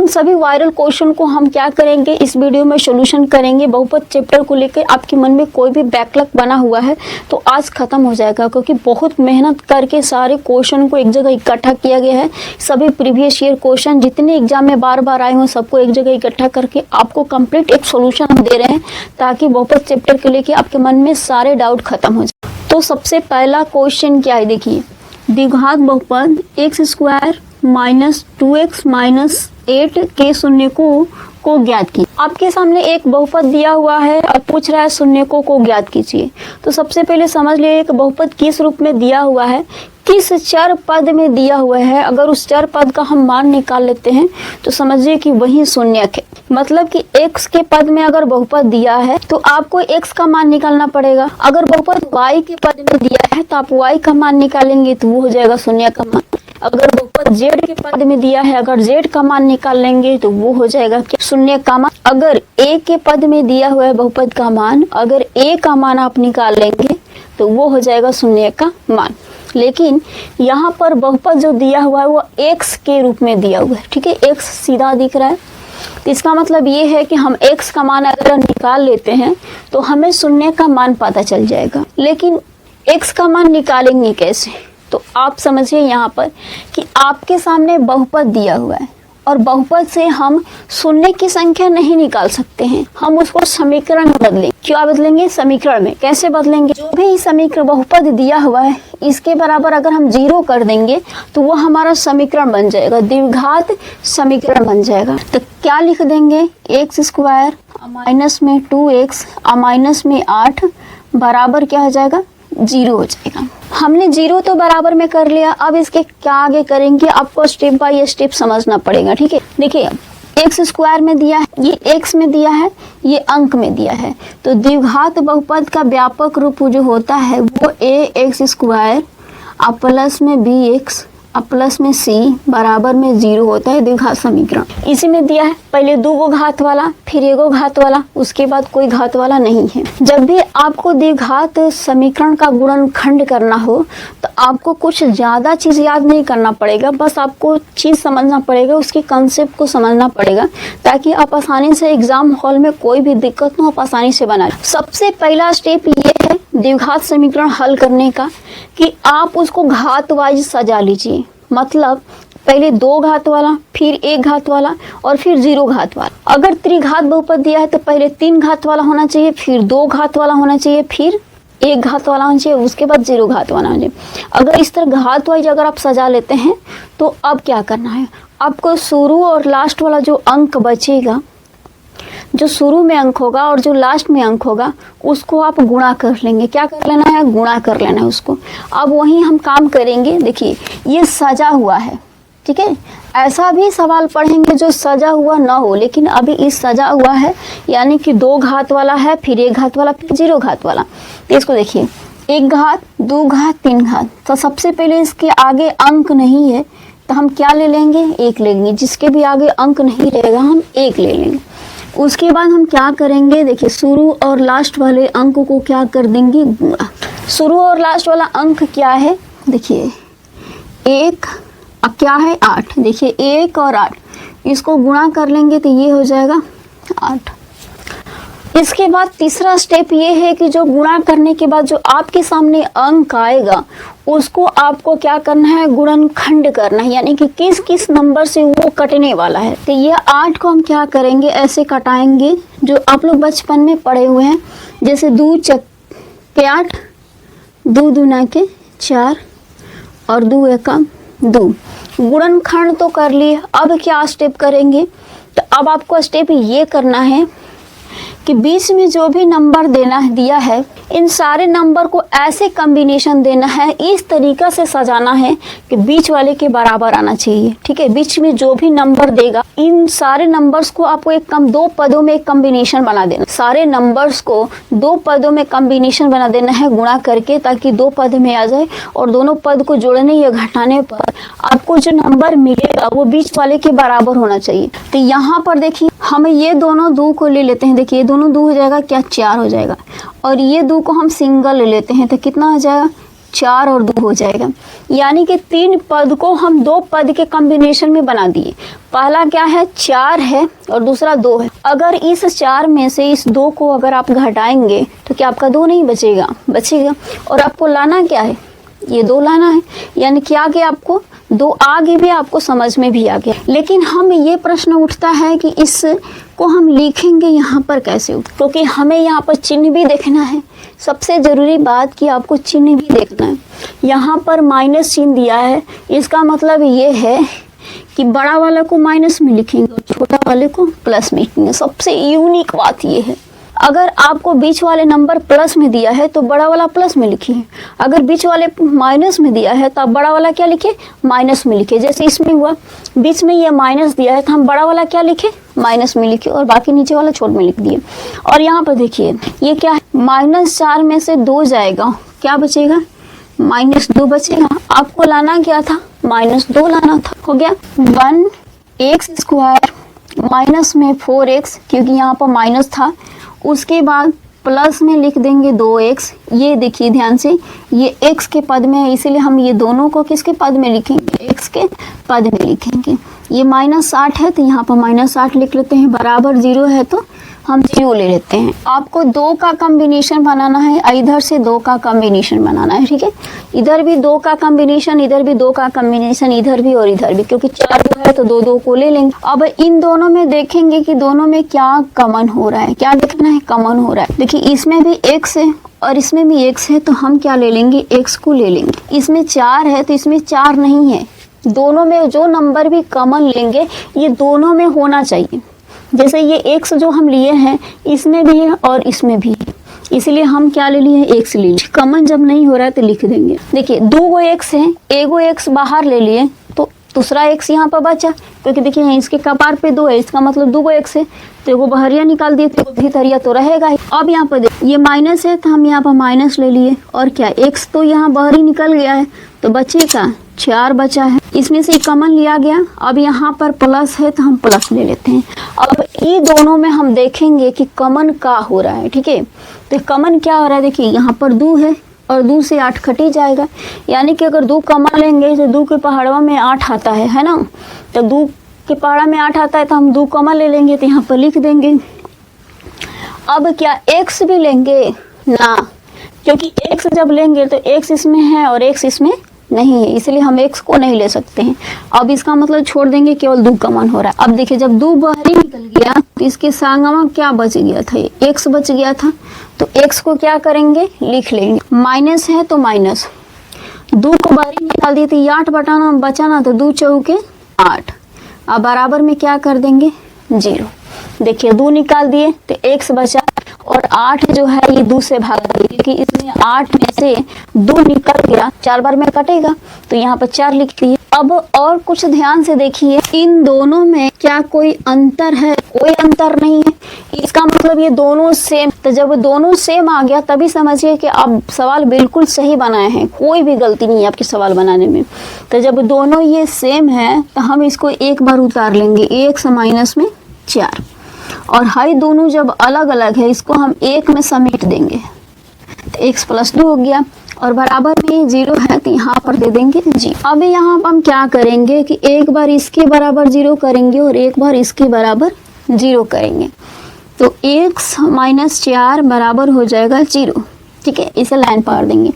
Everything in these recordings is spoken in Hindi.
उन सभी वायरल क्वेश्चन को हम क्या करेंगे, इस वीडियो में सोल्यूशन करेंगे। बहुपद चैप्टर को लेकर आपके मन में कोई भी बैकलॉग बना हुआ है तो आज खत्म हो जाएगा, क्योंकि बहुत मेहनत करके सारे क्वेश्चन को एक जगह इकट्ठा किया गया है। सभी प्रीवियस ईयर क्वेश्चन जितने एग्जाम में बार बार आए हों सबको एक जगह इकट्ठा करके आपको कंप्लीट एक सोल्यूशन हम दे रहे हैं, ताकि बहुपद चैप्टर को लेकर आपके मन में सारे डाउट खत्म हो जाए। तो सबसे पहला क्वेश्चन क्या है, देखिए, द्विघात बहुपद x² माइनस 2x माइनस 8 के शून्य को ज्ञात की। आपके सामने एक बहुपद दिया हुआ है और पूछ रहा है शून्य को ज्ञात कीजिए। तो सबसे पहले समझ लिए एक बहुपद किस रूप में दिया हुआ है, किस चर पद में दिया हुआ है। अगर उस चर पद का हम मान निकाल लेते हैं तो समझिए कि वही शून्यक है। मतलब कि x के पद में अगर बहुपद दिया है तो आपको x का मान निकालना पड़ेगा। अगर बहुपद y के पद में दिया है तो आप y का मान निकालेंगे तो वो हो जाएगा शून्य का मान। अगर बहुपद z के पद में दिया है, अगर z का मान निकाल लेंगे तो वो हो जाएगा शून्य का मान। अगर a के पद में दिया हुआ है बहुपद का मान, अगर a का मान आप निकाल लेंगे तो वो हो जाएगा शून्य का मान। लेकिन यहाँ पर बहुपद जो दिया हुआ है वो x के रूप में दिया हुआ है, ठीक है, x सीधा दिख रहा है। तो इसका मतलब ये है कि हम x का मान अगर निकाल लेते हैं तो हमें शून्य का मान पता चल जाएगा। लेकिन x का मान निकालेंगे कैसे, तो आप समझिए यहाँ पर कि आपके सामने बहुपद दिया हुआ है और बहुपद से हम शून्य की संख्या नहीं निकाल सकते हैं, हम उसको समीकरण में बदलेंगे। क्या बदलेंगे, समीकरण में। कैसे बदलेंगे, जो भी समीकरण बहुपद दिया हुआ है इसके बराबर अगर हम 0 कर देंगे तो वो हमारा समीकरण बन जाएगा, द्विघात समीकरण बन जाएगा। तो क्या लिख देंगे, x² माइनस में 2x माइनस में 8 बराबर क्या हो जाएगा, 0 हो जाएगा। हमने 0 तो बराबर में कर लिया, अब इसके क्या आगे करेंगे आपको स्टेप बाय स्टेप समझना पड़ेगा, ठीक है। देखिए x² में दिया है, ये x में दिया है, ये अंक में दिया है। तो द्विघात बहुपद का व्यापक रूप जो होता है वो ax² प्लस में bx प्लस में c बराबर में 0 होता है, द्विघात समीकरण। इसी में दिया है, पहले 2 घात वाला फिर 1 घात वाला, उसके बाद कोई घात वाला नहीं है। जब भी आपको द्विघात समीकरण का गुणनखंड करना हो तो आपको कुछ ज़्यादा चीज़ याद नहीं करना पड़ेगा, बस आपको चीज़ समझना पड़ेगा, उसके कंसेप्ट को समझना पड़ेगा, ताकि आप आसानी से एग्जाम हॉल में कोई भी दिक्कत ना हो, आप आसानी से बना। सबसे पहला स्टेप ये है द्विघात समीकरण हल करने का कि आप उसको घात वाइज सजा लीजिए। मतलब पहले 2 घात वाला फिर 1 घात वाला और फिर 0 घात वाला। अगर त्रिघात बहुपद दिया है तो पहले 3 घात वाला होना चाहिए, फिर 2 घात वाला होना चाहिए, फिर 1 घात वाला होना चाहिए, उसके बाद 0 घात वाला होना चाहिए। अगर इस तरह घात वाइज अगर आप सजा लेते हैं तो अब क्या करना है, आपको शुरू और लास्ट वाला जो अंक बचेगा, जो शुरू में अंक होगा और जो लास्ट में अंक होगा, उसको आप गुणा कर लेंगे। क्या कर लेना है, गुणा कर लेना है उसको। अब वहीं हम काम करेंगे। देखिए ये सजा हुआ है, ठीक है। ऐसा भी सवाल पढ़ेंगे जो सजा हुआ ना हो, लेकिन अभी इस सजा हुआ है, यानी कि 2 घात वाला है, फिर 1 घात वाला, फिर 0 घात वाला। तो इसको देखिए 1 घात 2 घात 3 घात। तो सबसे पहले इसके आगे अंक नहीं है तो हम क्या ले लेंगे, 1 ले लेंगे। जिसके भी आगे अंक नहीं रहेगा हम 1 ले लेंगे। उसके बाद हम क्या करेंगे, देखिए शुरू और लास्ट वाले अंक को क्या कर देंगे, गुणा। शुरू और लास्ट वाला अंक क्या है, देखिए 1 क्या है 8। देखिए 1 और 8 इसको गुणा कर लेंगे तो ये हो जाएगा 8। इसके बाद तीसरा स्टेप ये है कि जो गुणा करने के बाद जो आपके सामने अंक आएगा उसको आपको क्या करना है, गुणनखंड करना है, यानी कि किस किस नंबर से वो कटने वाला है। तो ये 8 को हम क्या करेंगे, ऐसे कटाएंगे जो आप लोग बचपन में पढ़े हुए हैं, जैसे 2 चक्के 8, 2 दूना के 4 और 2 एका 2। गुणनखंड तो कर लिए, अब क्या स्टेप करेंगे, तो अब आपको स्टेप ये करना है कि बीच में जो भी नंबर दिया है इन सारे नंबर को ऐसे कॉम्बिनेशन देना है, इस तरीका से सजाना है कि बीच वाले के बराबर आना चाहिए, ठीक है। बीच में जो भी नंबर देगा इन सारे नंबर्स को आपको 2 पदों में एक कॉम्बिनेशन बना देना। सारे नंबर्स को 2 पदों में कॉम्बिनेशन बना देना है गुणा करके, ताकि 2 पद में आ जाए और दोनों पद को जोड़ने या घटाने पर आपको जो नंबर मिलेगा वो बीच वाले के बराबर होना चाहिए। तो यहाँ पर देखिए हम ये दोनों 2 को ले लेते हैं। देखिए दोनों 2 हो जाएगा, क्या 4 हो जाएगा, और ये 2 को हम सिंगल ले लेते हैं तो कितना हो जाएगा 4 और 2 हो जाएगा। यानी कि 3 पद को हम 2 पद के कॉम्बिनेशन में बना दिए। पहला क्या है, 4 है और दूसरा 2 है। अगर इस 4 में से इस 2 को अगर आप घटाएंगे तो क्या आपका 2 नहीं बचेगा, बचेगा। और आपको लाना क्या है, ये 2 लाना है। यानी क्या कि आपको 2 आगे भी आपको समझ में भी आ गया। लेकिन हम ये प्रश्न उठता है कि इसको हम लिखेंगे यहाँ पर कैसे, क्योंकि हमें यहाँ पर चिन्ह भी देखना है। सबसे ज़रूरी बात कि आपको चिन्ह भी देखना है। यहाँ पर माइनस चिन्ह दिया है, इसका मतलब ये है कि बड़ा वाला को माइनस में लिखेंगे और छोटा वाले को प्लस में लिखेंगे। सबसे यूनिक बात ये है, अगर आपको बीच वाले नंबर प्लस में दिया है तो बड़ा वाला प्लस में लिखिए, अगर बीच वाले माइनस में दिया है तो आप बड़ा वाला क्या लिखे, माइनस में लिखे। जैसे इसमें हुआ, बीच में ये माइनस दिया है तो हम बड़ा वाला क्या लिखे, माइनस में लिखे, और बाकी नीचे वाला छोट में लिख दिए। और यहाँ पर देखिए ये क्या है, -4 में से 2 जाएगा, क्या बचेगा, -2 बचेगा। आपको लाना क्या था, -2 लाना था। हो गया 1x² माइनस में 4x, क्योंकि यहाँ पर माइनस था। उसके बाद प्लस में लिख देंगे 2x। ये देखिए ध्यान से, ये x के पद में है, इसीलिए हम ये दोनों को किसके पद में लिखेंगे, x के पद में लिखेंगे। ये -60 है तो यहाँ पर -60 लिख लेते हैं, बराबर 0 है तो हम 0 ले लेते हैं। आपको 2 का कॉम्बिनेशन बनाना है, इधर से 2 का कॉम्बिनेशन बनाना है, ठीक है। इधर भी 2 का कॉम्बिनेशन, इधर भी 2 का कॉम्बिनेशन, इधर भी और इधर भी, क्योंकि 4 है तो 2 को ले लेंगे। अब इन दोनों में देखेंगे कि दोनों में क्या कॉमन हो रहा है, क्या देखना है, कॉमन हो रहा है। देखिए इसमें भी x है और इसमें भी x है, तो हम क्या ले लेंगे, x को ले लेंगे। इसमें 4 है तो इसमें 4 नहीं है। दोनों में जो नंबर भी कॉमन लेंगे ये दोनों में होना चाहिए। जैसे ये x जो हम लिए हैं इसमें भी है और इसमें भी है, इसलिए हम क्या ले लिए, x ले लिए। कॉमन जब नहीं हो रहा है तो लिख देंगे। देखिए 2 x है, एगो x बाहर ले लिए तो दूसरा x यहाँ पर बचा, क्योंकि देखिए इसके कपार पे 2 है, इसका मतलब 2 x है, तो एगो बाहरिया निकाल दिए तो भीतरिया तो रहेगा ही। अब यहाँ पर देखिए ये माइनस है तो हम यहाँ पर माइनस ले लिए, और क्या x तो यहाँ बाहर ही निकल गया है तो बचेगा 4 बचा है, इसमें से कॉमन लिया गया। अब यहाँ पर प्लस है तो हम प्लस ले लेते हैं। अब ये दोनों में हम देखेंगे कि कॉमन क्या हो रहा है, ठीक है। तो कॉमन क्या हो रहा है, देखिए यहाँ पर 2 है और 2 से 8 कट ही जाएगा। यानी कि अगर 2 कॉमन लेंगे तो 2 के पहाड़वा में 8 आता है ना, तो 2 के पहाड़ा में 8 आता है तो हम 2 कॉमन ले लेंगे तो यहाँ पर लिख देंगे। अब क्या x भी लेंगे ना, क्योंकि x जब लेंगे तो x इसमें है और x इसमें नहीं है, इसलिए हम x को नहीं ले सकते हैं। अब इसका मतलब छोड़ देंगे, केवल 2 कॉमन हो रहा है। अब देखिए जब 2 बाहर निकल गया तो इसके सांगमा क्या बच गया था, ये x बच गया था, तो x को क्या करेंगे, लिख लेंगे। माइनस है तो माइनस, 2 को बाहर निकाल दिए तो 8 बटाना बचाना, तो 2 चौके 8। अब बराबर में क्या कर देंगे, 0। देखिए 2 निकाल दिए तो x बचा, और 8 जो है ये 2 से भाग दिए, क्योंकि इसमें 8 में से 2 निकल गया, 4 बार में कटेगा तो यहाँ पर 4 लिख दिए। अब और कुछ ध्यान से देखिए, इन दोनों में क्या कोई अंतर है, कोई अंतर नहीं है। इसका मतलब ये दोनों सेम, तो जब दोनों सेम आ गया तभी समझिए कि आप सवाल बिल्कुल सही बनाए हैं, कोई भी गलती नहीं है आपके सवाल बनाने में। तो जब दोनों ये सेम है तो हम इसको एक बार उतार लेंगे, x माइनस में 4, और हाई दोनों जब अलग अलग है इसको हम 1 में समेट देंगे तो x + 2 हो गया, और बराबर में 0 है तो यहाँ पर दे देंगे जी। अब यहाँ पर हम क्या करेंगे कि एक बार इसके बराबर 0 करेंगे और एक बार इसके बराबर 0 करेंगे, तो x माइनस 4 बराबर हो जाएगा 0, ठीक है। इसे लाइन पार देंगे,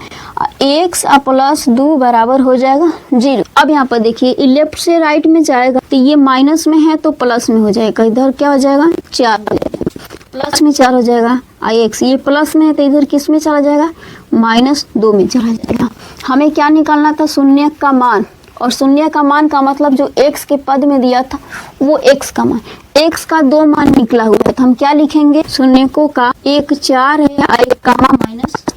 x + 2 बराबर हो जाएगा 0। अब यहाँ पर देखिए लेफ्ट से राइट में जाएगा तो ये माइनस में है तो प्लस में हो जाएगा, इधर क्या हो जाएगा, 4 हो जाएगा, प्लस में 4 हो जाएगा। x ये प्लस में है तो इधर किस में चला जाएगा, -2 में चला जाएगा। हमें क्या निकालना था, शून्य का मान, और शून्य का मान का मतलब जो x के पद में दिया था वो x का मान, x का 2 मान निकला हुआ है तो हम क्या लिखेंगे, शून्य को का 1 4 है, 1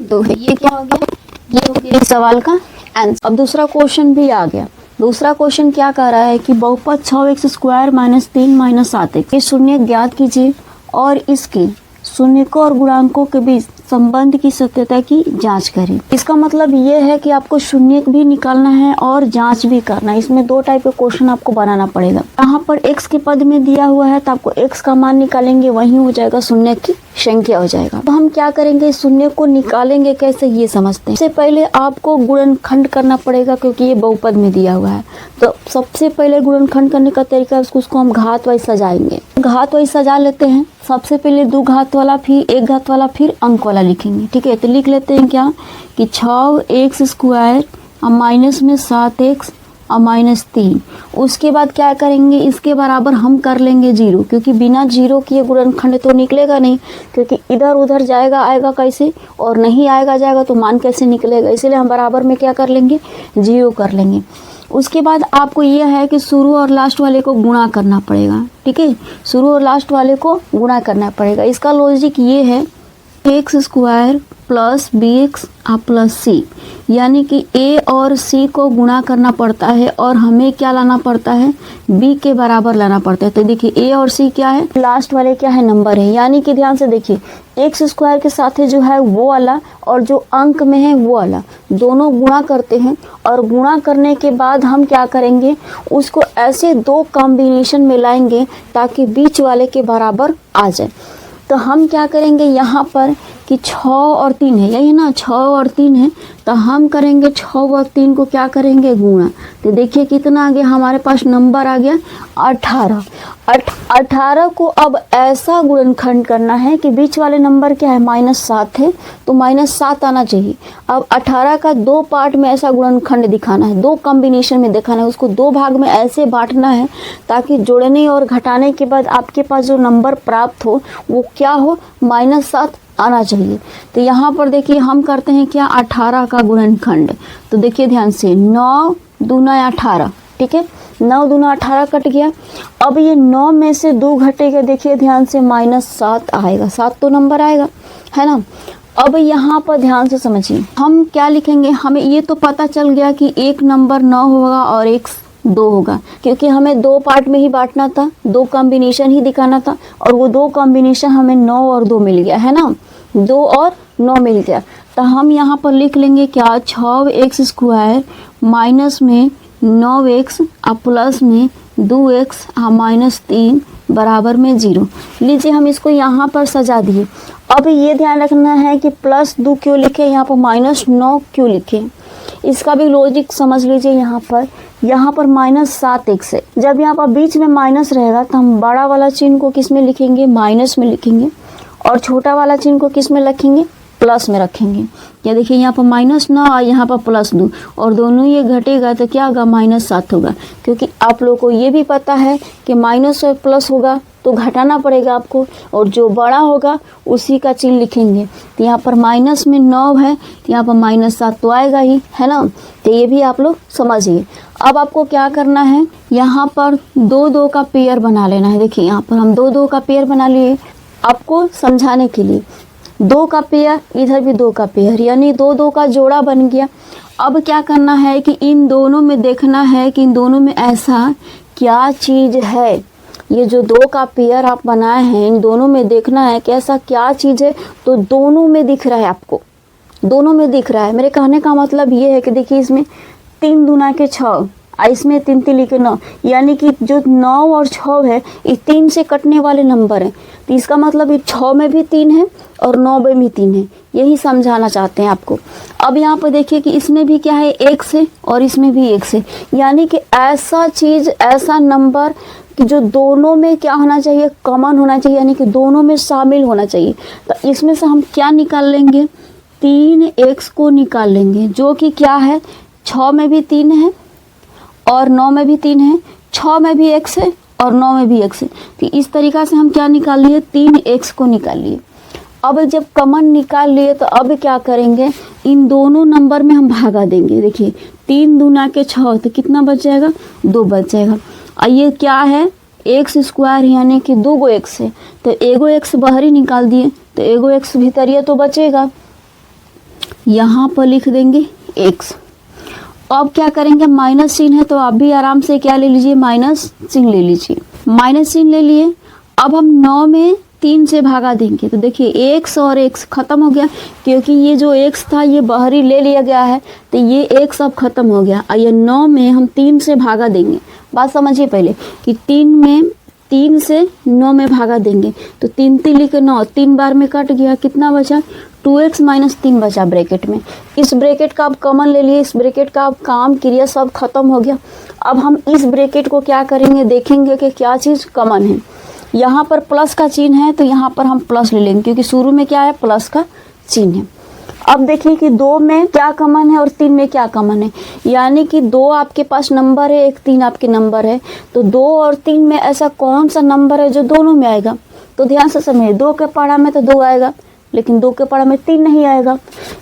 -2 है। ये क्या हो गया, ये हो गया सवाल का आंसर। अब दूसरा क्वेश्चन भी आ गया। दूसरा क्वेश्चन क्या कह रहा है कि बहुपद 6x² - 3 - 7x, ये शून्य ज्ञात कीजिए और इसके शून्यकों और गुणांकों के बीच संबंध की सत्यता की जांच करें। इसका मतलब ये है कि आपको शून्य भी निकालना है और जांच भी करना है। इसमें दो टाइप के क्वेश्चन आपको बनाना पड़ेगा। यहाँ पर x के पद में दिया हुआ है तो आपको x का मान निकालेंगे, वही हो जाएगा शून्य की संख्या हो जाएगा। तो हम क्या करेंगे, शून्य को निकालेंगे कैसे ये समझते हैं। सबसे पहले आपको गुणनखंड करना पड़ेगा क्योंकि ये बहुपद में दिया हुआ है। तो सबसे पहले गुणनखंड करने का तरीका उसको हम घात वाइज सजाएंगे। घात वाइज सजा लेते हैं। सबसे पहले 2 घात वाला, फिर 1 घात वाला, फिर अंक वाला लिखेंगे। ठीक है, तो लिख लेते हैं क्या कि 6x² और माइनस में 7x और -3। उसके बाद क्या करेंगे, इसके बराबर हम कर लेंगे 0, क्योंकि बिना 0 किए गुणनखंड तो निकलेगा नहीं, क्योंकि इधर उधर जाएगा आएगा कैसे, और नहीं आएगा जाएगा तो मान कैसे निकलेगा। इसलिए हम बराबर में क्या कर लेंगे, 0 कर लेंगे। उसके बाद आपको यह है कि शुरू और लास्ट वाले को गुणा करना पड़ेगा। ठीक है, शुरू और लास्ट वाले को गुणा करना पड़ेगा। इसका लॉजिक ये है x² plus bx plus c, यानी कि a और c को गुणा करना पड़ता है और हमें क्या लाना पड़ता है, b के बराबर लाना पड़ता है। तो देखिए a और c क्या है, लास्ट वाले क्या है, नंबर है। यानी कि ध्यान से देखिए x² के साथ है जो है वो वाला और जो अंक में है वो वाला, दोनों गुणा करते हैं और गुणा करने के बाद हम क्या करेंगे, उसको ऐसे 2 कॉम्बिनेशन में लाएंगे ताकि बीच वाले के बराबर आ जाए। तो हम क्या करेंगे यहाँ पर कि 6 और 3 है, यही ना, 6 और 3 है, तो हम करेंगे 6 और 3 को क्या करेंगे, गुणा। तो देखिए कितना आ गया, हमारे पास नंबर आ गया 18। 18 को अब ऐसा गुणनखंड करना है कि बीच वाले नंबर क्या है, -7 है, तो -7 आना चाहिए। अब 18 का 2 पार्ट में ऐसा गुणनखंड दिखाना है, 2 कॉम्बिनेशन में दिखाना है, उसको 2 भाग में ऐसे बांटना है ताकि जोड़ने और घटाने के बाद आपके पास जो नंबर प्राप्त हो वो क्या हो, -7 आना चाहिए। तो यहाँ पर देखिए हम करते हैं क्या, 18 का गुणनखंड। तो देखिए ध्यान से 9 दूना 18, ठीक है, 9 दूना 18 कट गया। अब ये 9 में से 2 घटेगा, देखिए ध्यान से -7 आएगा, 7 तो नंबर आएगा, है ना। अब यहाँ पर ध्यान से समझिए हम क्या लिखेंगे, हमें ये तो पता चल गया कि एक नंबर 9 होगा और एक 2 होगा, क्योंकि हमें 2 पार्ट में ही बांटना था, 2 कॉम्बिनेशन ही दिखाना था और वो 2 कॉम्बिनेशन हमें 9 और 2 मिल गया, है ना, 2 और 9 मिल गया। तो हम यहाँ पर लिख लेंगे क्या, 6x² माइनस में 9x और प्लस में 2x और -3 बराबर में 0। लीजिए हम इसको यहाँ पर सजा दिए। अब ये ध्यान रखना है कि +2 क्यों लिखे, यहाँ पर -9 क्यों लिखे, इसका भी लॉजिक समझ लीजिए। यहाँ पर -7x है, जब यहाँ पर बीच में माइनस रहेगा तो हम बड़ा वाला चिन्ह को किस में लिखेंगे, माइनस में लिखेंगे, और छोटा वाला चिन्ह को किस में रखेंगे, प्लस में रखेंगे। या देखिए यहाँ पर -9 और यहाँ पर +2, और दोनों ये घटेगा तो क्या होगा, -7 होगा। क्योंकि आप लोगों को ये भी पता है कि माइनस और प्लस होगा तो घटाना पड़ेगा आपको, और जो बड़ा होगा उसी का चिन्ह लिखेंगे। तो यहाँ पर माइनस में 9 है तो यहाँ पर -7 तो आएगा ही, है ना। तो ये भी आप लोग समझिए। अब आपको क्या करना है, यहाँ पर 2-2 का पेयर बना लेना है। देखिए यहाँ पर हम 2-2 का पेयर बना लिए आपको समझाने के लिए। 2 का पेयर, इधर भी 2 का पेयर, यानी 2-2 का जोड़ा बन गया। अब क्या करना है कि इन दोनों में देखना है कि इन दोनों में ऐसा क्या चीज़ है। ये जो 2 का पेयर आप बनाए हैं, इन दोनों में देखना है कि ऐसा क्या चीज़ है। तो दोनों में दिख रहा है, आपको दोनों में दिख रहा है। मेरे कहने का मतलब ये है कि देखिए इसमें 3 दूना के 6, इसमें 3 लिखे 9, यानी कि जो 9 और 6 है ये 3 से कटने वाले नंबर हैं। तो इसका मतलब 6 में भी 3 है और 9 में भी 3 है, यही समझाना चाहते हैं आपको। अब यहाँ पर देखिए कि इसमें भी क्या है, x है और इसमें भी x है, यानी कि ऐसा चीज़, ऐसा नंबर कि जो दोनों में क्या होना चाहिए, कॉमन होना चाहिए, यानी कि दोनों में शामिल होना चाहिए। तो इसमें से हम क्या निकाल लेंगे, 3x को निकाल लेंगे, जो कि क्या है, 6 में भी 3 है और 9 में भी 3 है, 6 में भी x है और 9 में भी x है। तो इस तरीक़ा से हम क्या निकाल लिए, 3x को निकाल लिए। अब जब कॉमन निकाल लिए तो अब क्या करेंगे, इन दोनों नंबर में हम भागा देंगे। देखिए 3 दूना के 6, तो कितना बच जाएगा, 2 बच जाएगा। और ये क्या है, x² यानी कि 2 गो x है, तो एगो x बाहर ही निकाल दिए, तो एगो x भीतरिया तो बचेगा, यहाँ पर लिख देंगे x। अब क्या करेंगे, माइनस चिन्ह है तो आप भी आराम से क्या ले लीजिए, माइनस चिन्ह ले लीजिए। माइनस चिन्ह ले लिए। अब हम 9 में 3 से भागा देंगे तो देखिए x और x खत्म हो गया, क्योंकि ये जो x था ये बाहरी ले लिया गया है, तो ये x अब खत्म हो गया। और ये 9 में हम 3 से भागा देंगे। बात समझिए पहले कि 3 से 9 में भागा देंगे तो 3 3 लिखे 9, 3 बार में कट गया, कितना बचा 2x माइनस 3 बचा ब्रैकेट में। इस ब्रैकेट का आप कॉमन ले लिए, इस ब्रैकेट का आप काम क्रिया सब खत्म हो गया। अब हम इस ब्रैकेट को क्या करेंगे, देखेंगे कि क्या चीज़ कॉमन है। यहाँ पर प्लस का चिन्ह है तो यहाँ पर हम प्लस ले लेंगे, क्योंकि शुरू में क्या है, प्लस का चिन्ह है। अब देखिए कि 2 में क्या कॉमन है और 3 में क्या कॉमन है, यानी कि 2 आपके पास नंबर है, एक 3 आपके नंबर है, तो 2 और 3 में ऐसा कौन सा नंबर है जो दोनों में आएगा। तो ध्यान से समझिए, 2 के पढ़ा में तो 2 आएगा, लेकिन 2 के पढ़ा में 3 नहीं आएगा।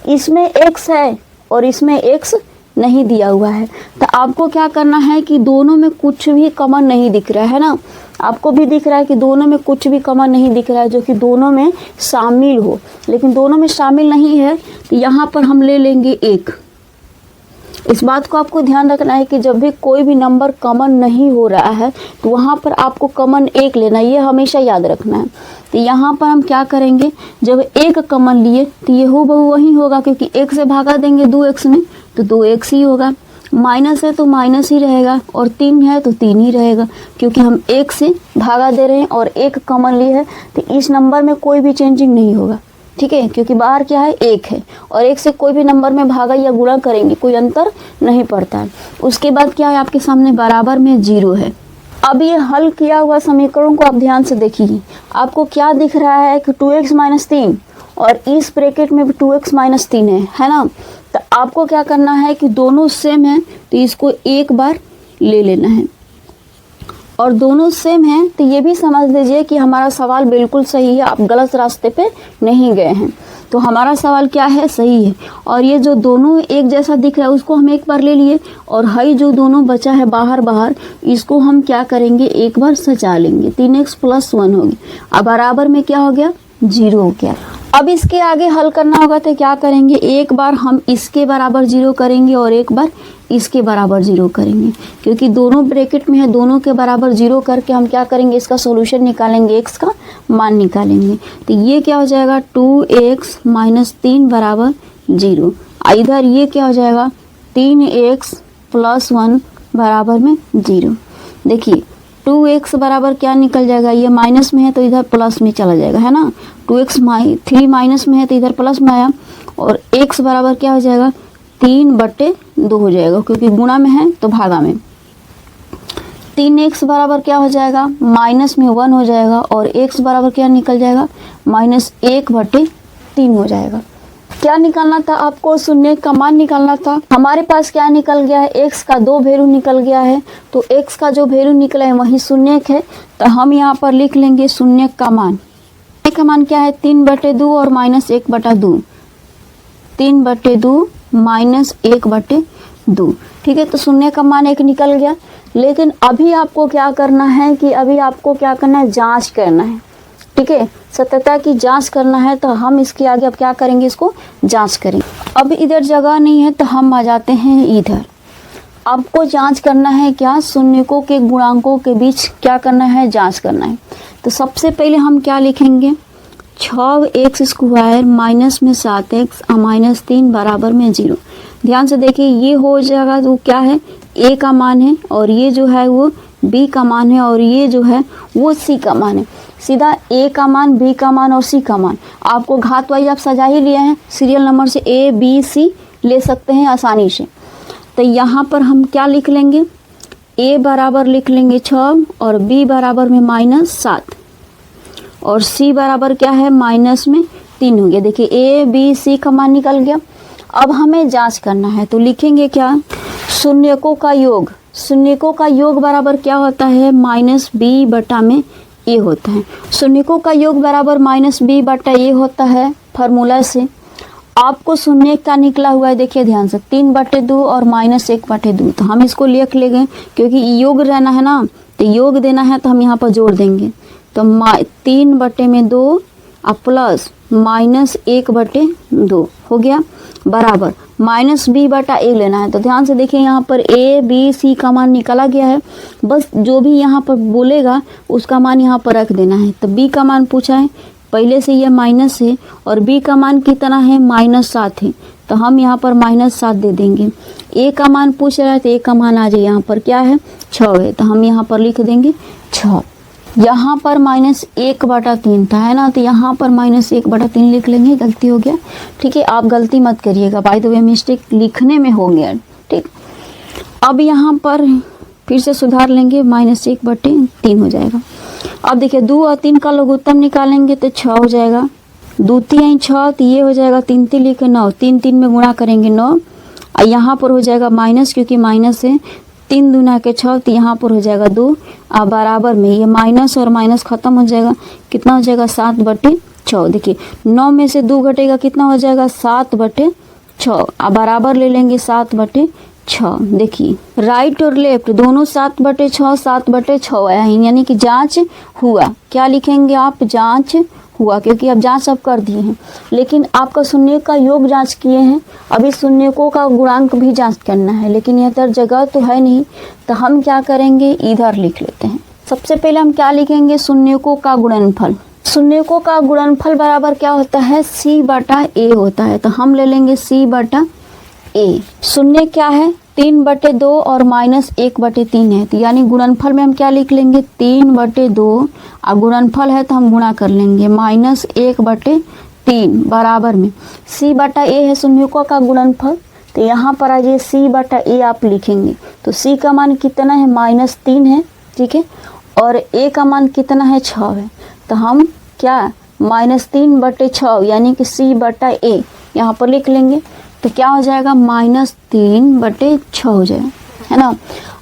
इसमें x है और इसमें x नहीं दिया हुआ है, तो आपको क्या करना है कि दोनों में कुछ भी कॉमन नहीं दिख रहा है ना। आपको भी दिख रहा है कि दोनों में कुछ भी कॉमन नहीं दिख रहा है जो कि दोनों में शामिल हो, लेकिन दोनों में शामिल नहीं है, तो यहाँ पर हम ले लेंगे 1। इस बात को आपको ध्यान रखना है कि जब भी कोई भी नंबर कॉमन नहीं हो रहा है तो वहाँ पर आपको कॉमन 1 लेना है, ये हमेशा याद रखना है। तो यहाँ पर हम क्या करेंगे, जब 1 कॉमन लिए तो ये हूबहू वही होगा, क्योंकि 1 से भागा देंगे 2x में तो 2x ही होगा। माइनस है तो माइनस ही रहेगा, और 3 है तो 3 ही रहेगा, क्योंकि हम 1 से भागा दे रहे हैं और 1 कॉमन लिए है, तो इस नंबर में कोई भी चेंजिंग नहीं होगा। ठीक है, क्योंकि बाहर क्या है, 1 है, और 1 से कोई भी नंबर में भागा या गुणा करेंगे कोई अंतर नहीं पड़ता है। उसके बाद क्या है, आपके सामने बराबर में 0 है। अब ये हल किया हुआ समीकरण को आप ध्यान से देखिए, आपको क्या दिख रहा है कि 2x माइनस 3, और इस ब्रैकेट में भी 2x माइनस 3 है ना। तो आपको क्या करना है कि दोनों सेम है तो इसको एक बार ले लेना है, और दोनों सेम है तो ये भी समझ लीजिए कि हमारा सवाल बिल्कुल सही है, आप गलत रास्ते पे नहीं गए हैं। तो हमारा सवाल क्या है, सही है। और ये जो दोनों एक जैसा दिख रहा है उसको हम एक बार ले लिए, और हाई जो दोनों बचा है बाहर इसको हम क्या करेंगे, एक बार सजा लेंगे, 3x + 1 होगी। अब बराबर में क्या हो गया, 0 हो गया। अब इसके आगे हल करना होगा तो क्या करेंगे, एक बार हम इसके बराबर 0 करेंगे और एक बार इसके बराबर 0 करेंगे, क्योंकि दोनों ब्रैकेट में है, दोनों के बराबर 0 करके हम क्या करेंगे, इसका सॉल्यूशन निकालेंगे, x का मान निकालेंगे। तो ये क्या हो जाएगा, 2x माइनस 3 बराबर 0। इधर ये क्या हो जाएगा, 3x + 1 बराबर में 0। देखिए 2x बराबर क्या निकल जाएगा, ये माइनस में है तो इधर प्लस में चला जाएगा, है ना। 3 माइनस में है तो इधर प्लस में आया, और x बराबर क्या हो जाएगा, 3/2 हो जाएगा, क्योंकि गुणा में है तो भागा में। 3x बराबर क्या हो जाएगा, माइनस में 1 हो जाएगा, और x बराबर क्या निकल जाएगा, -1/3 हो जाएगा। क्या निकालना था आपको, शून्य का मान निकालना था। हमारे पास क्या निकल गया है, x का 2 वैल्यू निकल गया है, तो x का जो वैल्यू निकला है वही शून्य है, तो हम यहाँ पर लिख लेंगे शून्य का मान। का मान क्या है, 3/2 और -1/2, 3/2 -1/2। ठीक है, तो शून्य का मान 1 निकल गया। लेकिन अभी आपको क्या करना है कि अभी आपको क्या करना है, जांच करना है। ठीक है, सत्यता की जांच करना है, तो हम इसके आगे अब क्या करेंगे, इसको जांच करेंगे। अब इधर जगह नहीं है तो हम आ जाते हैं इधर। आपको जांच करना है क्या, शून्यकों के गुणांकों के बीच क्या करना है, जांच करना है। तो सबसे पहले हम क्या लिखेंगे, 6x² माइनस में 7x -3 बराबर में 0। ध्यान से देखिए, ये हो जाएगा तो क्या है, a का मान है, और ये जो है वो b का मान है, और ये जो है वो c का मान है। सीधा a का मान, b का मान और c का मान आपको घात वाइज आप सजा ही लिए हैं, सीरियल नंबर से a b c ले सकते हैं आसानी से। तो यहाँ पर हम क्या लिख लेंगे, a बराबर लिख लेंगे 6, और b बराबर में -7, और c बराबर क्या है, -3 हो गया। देखिए a b c का मान निकल गया। अब हमें जांच करना है, तो लिखेंगे क्या, शून्यकों का योग। शून्यकों का योग बराबर क्या होता है, -b/a होता है। शून्यकों का योग बराबर -b/a होता है। फार्मूला से आपको शून्य का निकला हुआ है, देखिए ध्यान से, 3/2 और -1/2। तो हम इसको लिख लेंगे, क्योंकि योग रहना है ना, तो योग देना है तो हम यहाँ पर जोड़ देंगे। तो 3/2 और प्लस -1/2 हो गया, बराबर -b/a लेना है। तो ध्यान से देखिए यहाँ पर a b c का मान निकाला गया है, बस जो भी यहाँ पर बोलेगा उसका मान यहाँ पर रख देना है। तो b का मान पूछा है, पहले से ये माइनस है और b का मान कितना है, -7 है, तो हम यहाँ पर -7 दे देंगे। a का मान पूछ रहा है तो a का मान आ जाए यहाँ पर क्या है, 6 है, तो हम यहाँ पर लिख देंगे 6। यहाँ पर -1/3 था, है ना, तो यहाँ पर -1/3 लिख लेंगे, गलती हो गया, ठीक है। आप गलती मत करिएगा, बाय द वे मिस्टेक लिखने में हो गया, ठीक। अब यहाँ पर फिर से सुधार लेंगे, -1/3 हो जाएगा। अब देखिए 2 और 3 का लघुत्तम निकालेंगे तो 6 हो जाएगा, 2 3 6, तो ये हो जाएगा 3 3 लिखे 9, 3 3 में गुणा करेंगे 9, और यहाँ पर हो जाएगा माइनस, क्योंकि माइनस है, 3 दूना के 6, तो यहाँ पर हो जाएगा 2, और बराबर में ये माइनस और माइनस खत्म हो जाएगा, कितना हो जाएगा 7/6। देखिए 9 में से 2 घटेगा, कितना हो जाएगा 7/6, और बराबर ले लेंगे 7/6। देखिए राइट और लेफ्ट दोनों 7/6 7/6 आया है, यानी कि जांच हुआ। क्या लिखेंगे आप, जांच हुआ, क्योंकि अब जांच सब कर दिए हैं, लेकिन आपका शून्य का योग जांच किए हैं, अभी शून्यकों का गुणांक भी जांच करना है, लेकिन इधर जगह तो है नहीं, तो हम क्या करेंगे, इधर लिख लेते हैं। सबसे पहले हम क्या लिखेंगे, शून्यकों का गुणनफल। शून्यकों का गुणनफल बराबर क्या होता है, c/a होता है, तो हम ले लेंगे c/a। शून्य क्या है, 3/2 और -1/3 है, तो यानी गुणनफल में हम क्या लिख लेंगे, 3/2, और गुणनफल है तो हम गुणा कर लेंगे -1/3 बराबर में c/a है शून्यकों का गुणनफल। तो यहाँ पर आ जाइए c/a आप लिखेंगे, तो c का मान कितना है, -3 है, ठीक है, और a का मान कितना है, 6 है, तो हम क्या -3/6 यानी कि c/a यहाँ पर लिख लेंगे, तो क्या हो जाएगा, -3/6 हो जाएगा, है ना।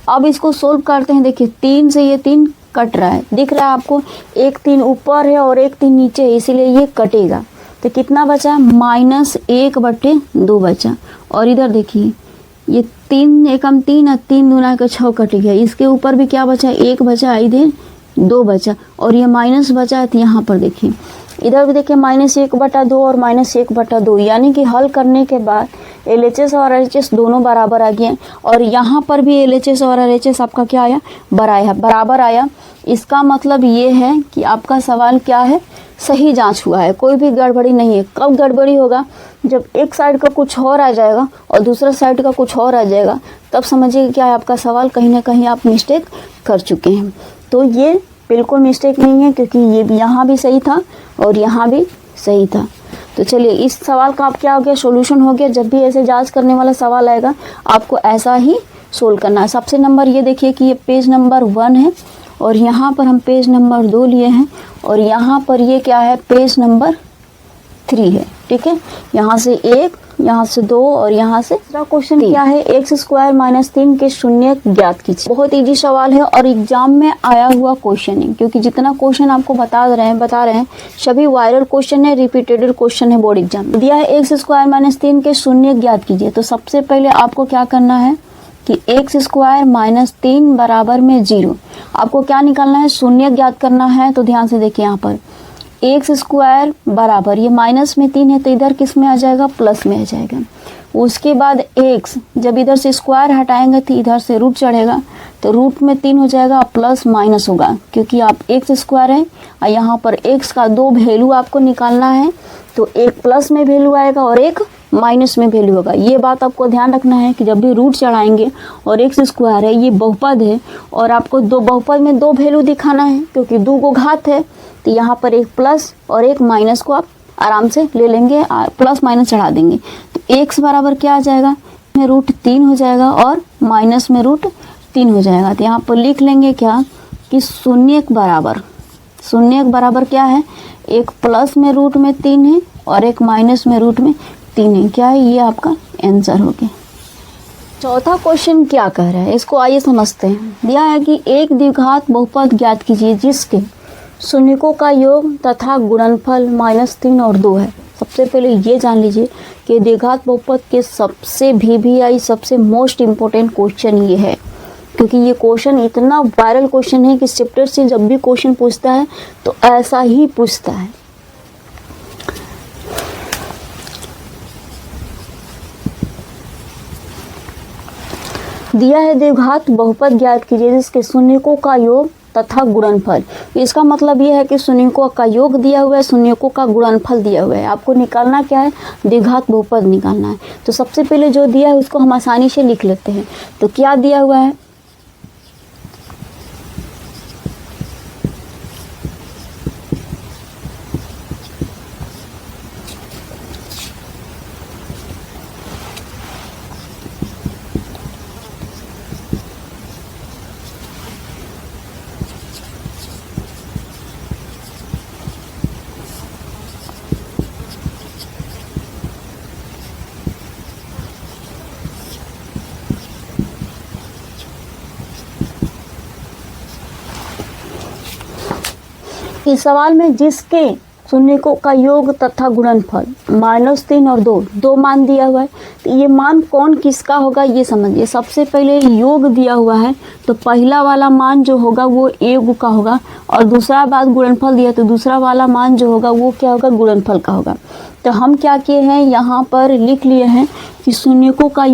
अब इसको सोल्व करते हैं। देखिए 3 से ये 3 कट रहा है, दिख रहा है आपको, एक 3 ऊपर है और एक 3 नीचे है, इसीलिए ये कटेगा। तो कितना बचा, -1/2 बचा। और इधर देखिए ये 3 एकम 3 और 3 दूना के 6 कट गया, इसके ऊपर भी क्या बचा, 1 बचा, इधर 2 बचा, और ये माइनस बचा है, तो यहाँ पर देखिए इधर भी देखिए -1/2 और -1/2, यानी कि हल करने के बाद LHS और RHS दोनों बराबर आ गए, और यहाँ पर भी LHS और RHS आपका क्या आया, बराबर आया। इसका मतलब ये है कि आपका सवाल क्या है, सही जांच हुआ है, कोई भी गड़बड़ी नहीं है। कब गड़बड़ी होगा, जब एक साइड का कुछ और आ जाएगा और दूसरा साइड का कुछ और आ जाएगा, तब समझिए क्या है, आपका सवाल कहीं ना कहीं आप मिस्टेक कर चुके हैं। तो ये बिल्कुल मिस्टेक नहीं है, क्योंकि ये यहाँ भी सही था और यहाँ भी सही था। तो चलिए इस सवाल का आप क्या हो गया, सॉल्यूशन हो गया। जब भी ऐसे जांच करने वाला सवाल आएगा आपको ऐसा ही सोल्व करना है। सबसे नंबर ये देखिए कि ये पेज नंबर 1 है, और यहाँ पर हम पेज नंबर 2 लिए हैं, और यहाँ पर ये क्या है, पेज नंबर 3 है, ठीक है। यहाँ से 1, यहाँ से 2 और यहाँ से दूसरा क्वेश्चन क्या है, x² - 3 के शून्य ज्ञात कीजिए। बहुत इजी सवाल है और एग्जाम में आया हुआ क्वेश्चन है, क्योंकि जितना क्वेश्चन आपको बता रहे हैं सभी वायरल क्वेश्चन है, रिपीटेड क्वेश्चन है। बोर्ड एग्जाम दिया है x² - 3 के शून्य ज्ञात कीजिए। तो सबसे पहले आपको क्या करना है कि x² - 3 बराबर में 0, आपको क्या निकालना है, शून्य ज्ञात करना है। तो ध्यान से देखिए यहाँ पर x² बराबर, ये माइनस में 3 है तो इधर किस में आ जाएगा, प्लस में आ जाएगा। उसके बाद x, जब इधर से स्क्वायर हटाएंगे तो इधर से रूट चढ़ेगा, तो रूट में 3 हो जाएगा, प्लस माइनस होगा, क्योंकि आप x² है और यहाँ पर x का 2 वैल्यू आपको निकालना है, तो एक प्लस में वैल्यू आएगा और एक माइनस में वैल्यू होगा। ये बात आपको ध्यान रखना है कि जब भी रूट चढ़ाएंगे और x² है, ये बहुपद है, और आपको दो बहुपद में 2 वैल्यू दिखाना है, क्योंकि 2 को घात है, तो यहाँ पर एक प्लस और एक माइनस को आप आराम से ले लेंगे, प्लस माइनस चढ़ा देंगे। तो x बराबर क्या आ जाएगा, में √3 हो जाएगा और माइनस में √3 हो जाएगा। तो यहाँ पर लिख लेंगे क्या कि शून्य बराबर क्या है, एक प्लस में √3 है और एक माइनस में √3 है। क्या है, ये आपका आंसर हो गया। चौथा क्वेश्चन क्या कह रहा है, इसको आइए समझते हैं। दिया है कि एक द्विघात बहुपद ज्ञात कीजिए जिसके शून्यकों का योग तथा गुणनफल -3 और 2 है। सबसे पहले ये जान लीजिए कि द्विघात बहुपद के सबसे VVI सबसे मोस्ट इम्पोर्टेंट क्वेश्चन ये है, क्योंकि ये क्वेश्चन इतना वायरल क्वेश्चन है कि चैप्टर से जब भी क्वेश्चन पूछता है तो ऐसा ही पूछता है। दिया है द्विघात बहुपद ज्ञात कीजिए जिसके शून्यकों का योग तथा गुणनफल। इसका मतलब यह है कि शून्यकों का योग दिया हुआ है, शून्यकों का गुणनफल दिया हुआ है। आपको निकालना क्या है, द्विघात बहुपद निकालना है। तो सबसे पहले जो दिया है उसको हम आसानी से लिख लेते हैं। तो क्या दिया हुआ है, इस सवाल में जिसके शून्यकों का योग तथा गुणनफल -3 और 2 मान दिया हुआ है, तो ये मान कौन किसका होगा ये समझिए। सबसे पहले योग दिया हुआ है तो पहला वाला मान जो होगा वो योग का होगा, और दूसरा बात गुणनफल दिया तो दूसरा वाला मान जो होगा वो क्या होगा, गुणनफल का होगा। तो हम क्या किए हैं, यहाँ पर लिख लिए हैं कि शून्यकों का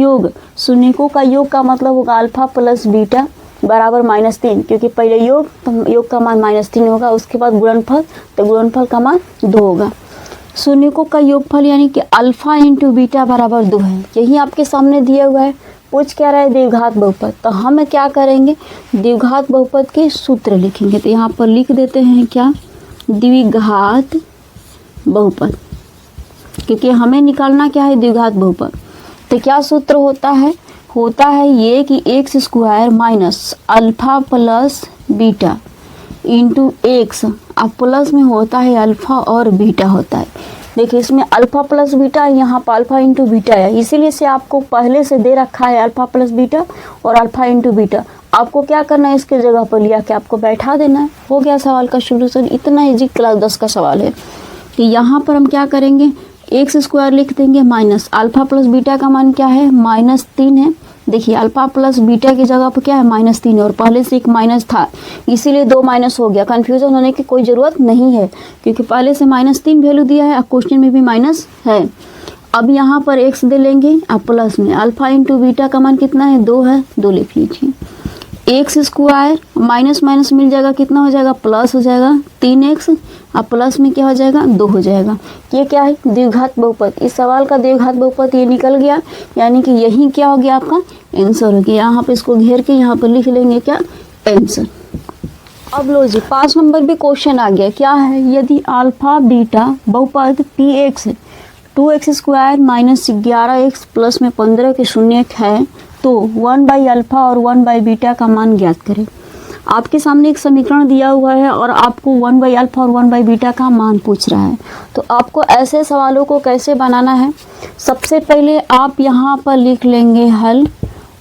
योग का मतलब होगा अल्फा प्लस बीटा बराबर -3, क्योंकि पहले योग तो योग का मान -3 होगा, उसके बाद गुणनफल तो गुणनफल का मान 2 होगा। शून्यकों का योगफल यानी कि अल्फा इंटू बीटा बराबर 2 है। यही आपके सामने दिया हुआ है। पूछ क्या रहा है, द्विघात बहुपद। तो हम क्या करेंगे, द्विघात बहुपद के सूत्र लिखेंगे। तो यहाँ पर लिख देते हैं क्या, द्विघात बहुपद, क्योंकि हमें निकालना क्या है, द्विघात बहुपद। तो क्या सूत्र होता है ये कि x square minus alpha plus beta into x, अब प्लस में होता है अल्फा और बीटा होता है। देखिए इसमें अल्फा प्लस बीटा, यहाँ पर अल्फा इंटू बीटा है, इसीलिए से आपको पहले से दे रखा है अल्फा प्लस बीटा और अल्फा इंटू बीटा। आपको क्या करना है, इसके जगह पर लिया के आपको बैठा देना है। हो गया सवाल का सोल्यूशन। इतना इजी क्लास 10 का सवाल है। कि यहाँ पर हम क्या करेंगे, एक्स स्क्वायर लिख देंगे माइनस अल्फा प्लस बीटा का मान क्या है, -3 है। देखिए अल्फा प्लस बीटा की जगह पर क्या है, -3 और पहले से एक माइनस था, इसीलिए 2 माइनस हो गया। कन्फ्यूजन होने की कोई ज़रूरत नहीं है, क्योंकि पहले से -3 वैल्यू दिया है, अब क्वेश्चन में भी माइनस है। अब यहाँ पर एक्स दे लेंगे, अब प्लस में अल्फा इंटू बीटा का मान कितना है, 2 है, 2 लिख लीजिए। एक्स स्क्वायर माइनस माइनस मिल जाएगा, कितना हो जाएगा, प्लस हो जाएगा 3x, अब प्लस में क्या हो जाएगा, 2 हो जाएगा। ये क्या है, द्विघात बहुपद। इस सवाल का द्विघात बहुपद ये निकल गया, यानी कि यही क्या हो गया, आपका आंसर हो गया। यहाँ पे इसको घेर के यहाँ पर लिख लेंगे क्या, आंसर। अब लो जी 5 नंबर भी क्वेश्चन आ गया। क्या है, यदि अल्फा बीटा बहुपद px 2x square minus 11x plus में 15 के शून्य है, तो 1/अल्फा और 1/बीटा का मान ज्ञात करें। आपके सामने एक समीकरण दिया हुआ है और आपको 1/अल्फा और 1/बीटा का मान पूछ रहा है। तो आपको ऐसे सवालों को कैसे बनाना है, सबसे पहले आप यहाँ पर लिख लेंगे हल,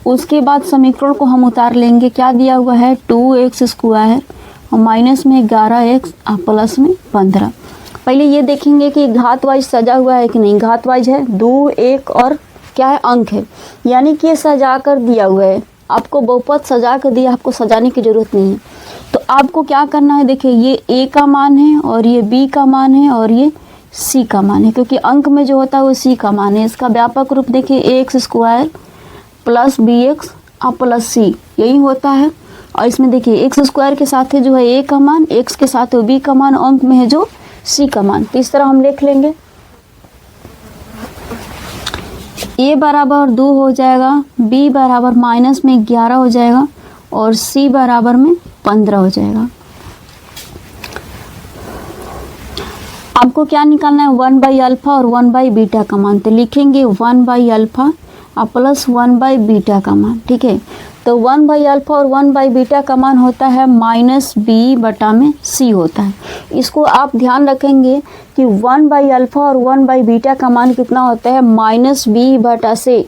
उसके बाद समीकरण को हम उतार लेंगे। क्या दिया हुआ है, 2x स्क्वायर और माइनस में 11x और प्लस में 15। पहले ये देखेंगे कि घात वाइज सजा हुआ है कि नहीं। घात वाइज है, 2, 1 और क्या है, अंक है, यानी कि ये सजा कर दिया हुआ है। आपको बहुपद सजा कर दिया, आपको सजाने की ज़रूरत नहीं है। तो आपको क्या करना है, देखिए ये a का मान है और ये b का मान है और ये c का मान है, क्योंकि अंक में जो होता है वो c का मान है। इसका व्यापक रूप देखिए, ax स्क्वायर प्लस bx और प्लस c, यही होता है। और इसमें देखिए एक्स स्क्वायर के साथ है जो है a का मान, x के साथ है b का मान, अंक में है जो c का मान। तो इस तरह हम लिख लेंगे, a बराबर 2 हो जाएगा, b बराबर माइनस में 11 हो जाएगा और c बराबर में 15 हो जाएगा। आपको क्या निकालना है, 1/अल्फा और 1/बीटा का मान। तो लिखेंगे 1/अल्फा और प्लस 1/बीटा का मान, ठीक है। तो 1/अल्फा और 1/बीटा का मान होता है -b/c होता है। इसको आप ध्यान रखेंगे कि 1/अल्फा और 1/बीटा का मान कितना होता है, -b/c।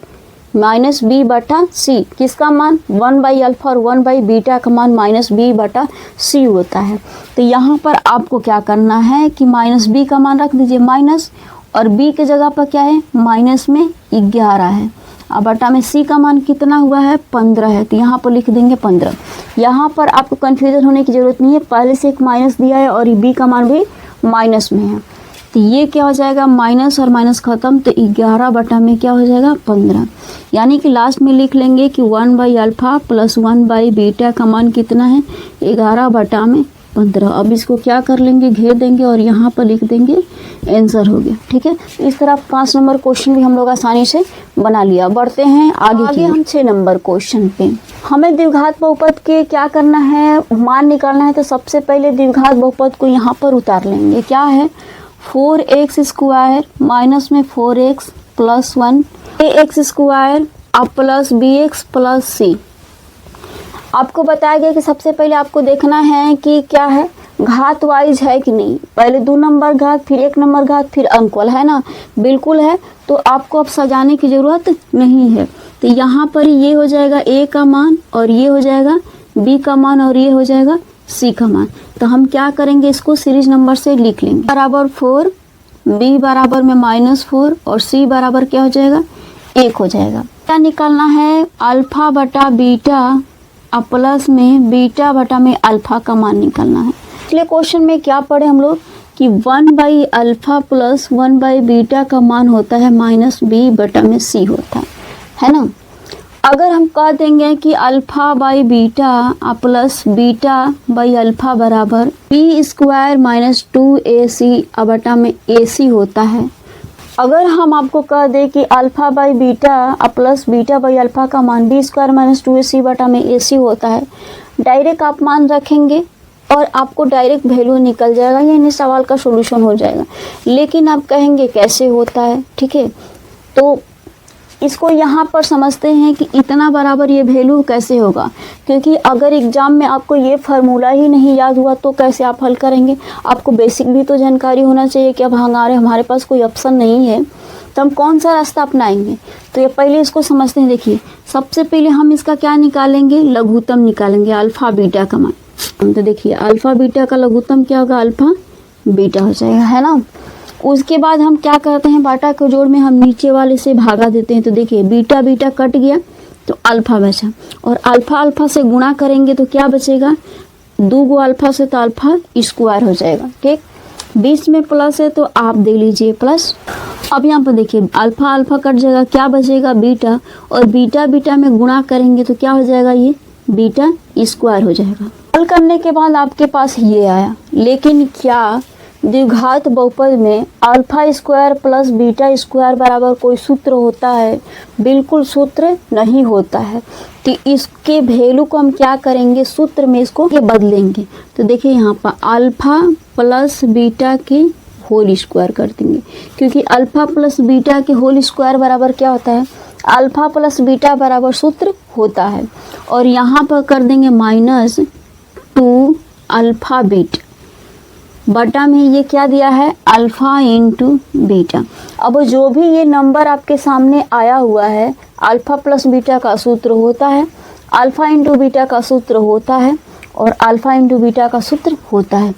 किसका मान, 1/अल्फा और 1/बीटा का मान -b/c होता है। तो यहाँ पर आपको क्या करना है कि -b का मान रख दीजिए माइनस, और b के जगह पर क्या है, माइनस में 11 है, अब बटा में c का मान कितना हुआ है, 15 है। तो यहाँ पर लिख देंगे 15। यहाँ पर आपको कन्फ्यूजन होने की ज़रूरत नहीं है, पहले से एक माइनस दिया है और b का मान भी माइनस में है। तो ये क्या हो जाएगा, माइनस और माइनस खत्म, तो 11 बटा में क्या हो जाएगा 15। यानी कि लास्ट में लिख लेंगे कि 1/अल्फा प्लस 1/बीटा का मान कितना है 11 बटा में 15। अब इसको क्या कर लेंगे, घेर देंगे और यहाँ पर लिख देंगे आंसर हो गया। ठीक है, इस तरह 5 नंबर क्वेश्चन भी हम लोग आसानी से बना लिया। बढ़ते हैं आगे हम 6 नंबर क्वेश्चन पे। हमें द्विघात बहुपद के क्या करना है, मान निकालना है। तो सबसे पहले द्विघात बहुपद को यहाँ पर उतार लेंगे। क्या है, 4x² माइनस में 4x प्लस 1 ax² अब प्लस bx प्लस c। आपको बताया गया कि सबसे पहले आपको देखना है कि क्या है, घात वाइज है कि नहीं। पहले 2 नंबर घात, फिर 1 नंबर घात, फिर अंकवल, है ना, बिल्कुल है। तो आपको अब सजाने की ज़रूरत नहीं है। तो यहाँ पर ये हो जाएगा a का मान और ये हो जाएगा b का मान और ये हो जाएगा c का मान। तो हम क्या करेंगे, इसको सीरीज नंबर से लिख लेंगे। बराबर 4, b बराबर में -4 और c बराबर क्या हो जाएगा 1 हो जाएगा। क्या निकालना है, अल्फा बटा बीटा अब प्लस में बीटा बटा में अल्फा का मान निकालना है। इसलिए क्वेश्चन में क्या पढ़े हम लोग कि 1/अल्फा प्लस 1/बीटा का मान होता है -b बटा में c होता है ना। अगर हम कह देंगे कि alpha by beta plus beta by alpha बराबर b² - 2ac बटा में ac होता है। अगर हम आपको कह दें कि alpha by beta plus beta by alpha का मान b² - 2ac बटा में ac होता है, डायरेक्ट आप मान रखेंगे और आपको डायरेक्ट वैल्यू निकल जाएगा, यानी सवाल का सॉल्यूशन हो जाएगा। लेकिन आप कहेंगे कैसे होता है, ठीक है, तो इसको यहाँ पर समझते हैं कि इतना बराबर ये वैल्यू कैसे होगा। क्योंकि अगर एग्जाम में आपको ये फार्मूला ही नहीं याद हुआ तो कैसे आप हल करेंगे। आपको बेसिक भी तो जानकारी होना चाहिए कि अब हमारे पास कोई ऑप्शन नहीं है तो हम कौन सा रास्ता अपनाएंगे। तो ये पहले इसको समझते हैं। देखिए, सबसे पहले हम इसका क्या निकालेंगे, लघुत्तम निकालेंगे, अल्फा बीटा का मान। तो देखिए, अल्फा बीटा का लघुत्तम क्या होगा, अल्फा बीटा हो जाएगा, है ना। उसके बाद हम क्या करते हैं, बाटा के जोड़ में हम नीचे वाले से भागा देते हैं। तो देखिए, बीटा बीटा कट गया तो अल्फा बचा, और अल्फा अल्फा से गुणा करेंगे तो क्या बचेगा, 2 गो अल्फा से तो अल्फा स्क्वायर हो जाएगा। ठीक, बीच में प्लस है तो आप दे लीजिए प्लस। अब यहाँ पर देखिए, अल्फा अल्फा कट जाएगा, क्या बचेगा बीटा, और बीटा बीटा में गुणा करेंगे तो क्या हो जाएगा, ये बीटा स्क्वायर हो जाएगा। हल करने के बाद आपके पास ये आया। लेकिन क्या द्विघात बहुपद में α² प्लस β² बराबर कोई सूत्र होता है? बिल्कुल सूत्र नहीं होता है। तो इसके वैल्यू को हम क्या करेंगे, सूत्र में इसको बदलेंगे। तो देखिए यहाँ पर अल्फा प्लस बीटा के होल स्क्वायर कर देंगे, क्योंकि अल्फा प्लस बीटा के होल स्क्वायर बराबर क्या होता है, अल्फा प्लस बीटा बराबर सूत्र होता है। और यहाँ पर कर देंगे -2 अल्फा बीटा बटा में ये क्या दिया है, अल्फा इंटू बीटा। अब जो भी ये नंबर आपके सामने आया हुआ है, अल्फा प्लस बीटा का सूत्र होता है, अल्फा इंटू बीटा का सूत्र होता है, और अल्फा इंटू बीटा का सूत्र होता है।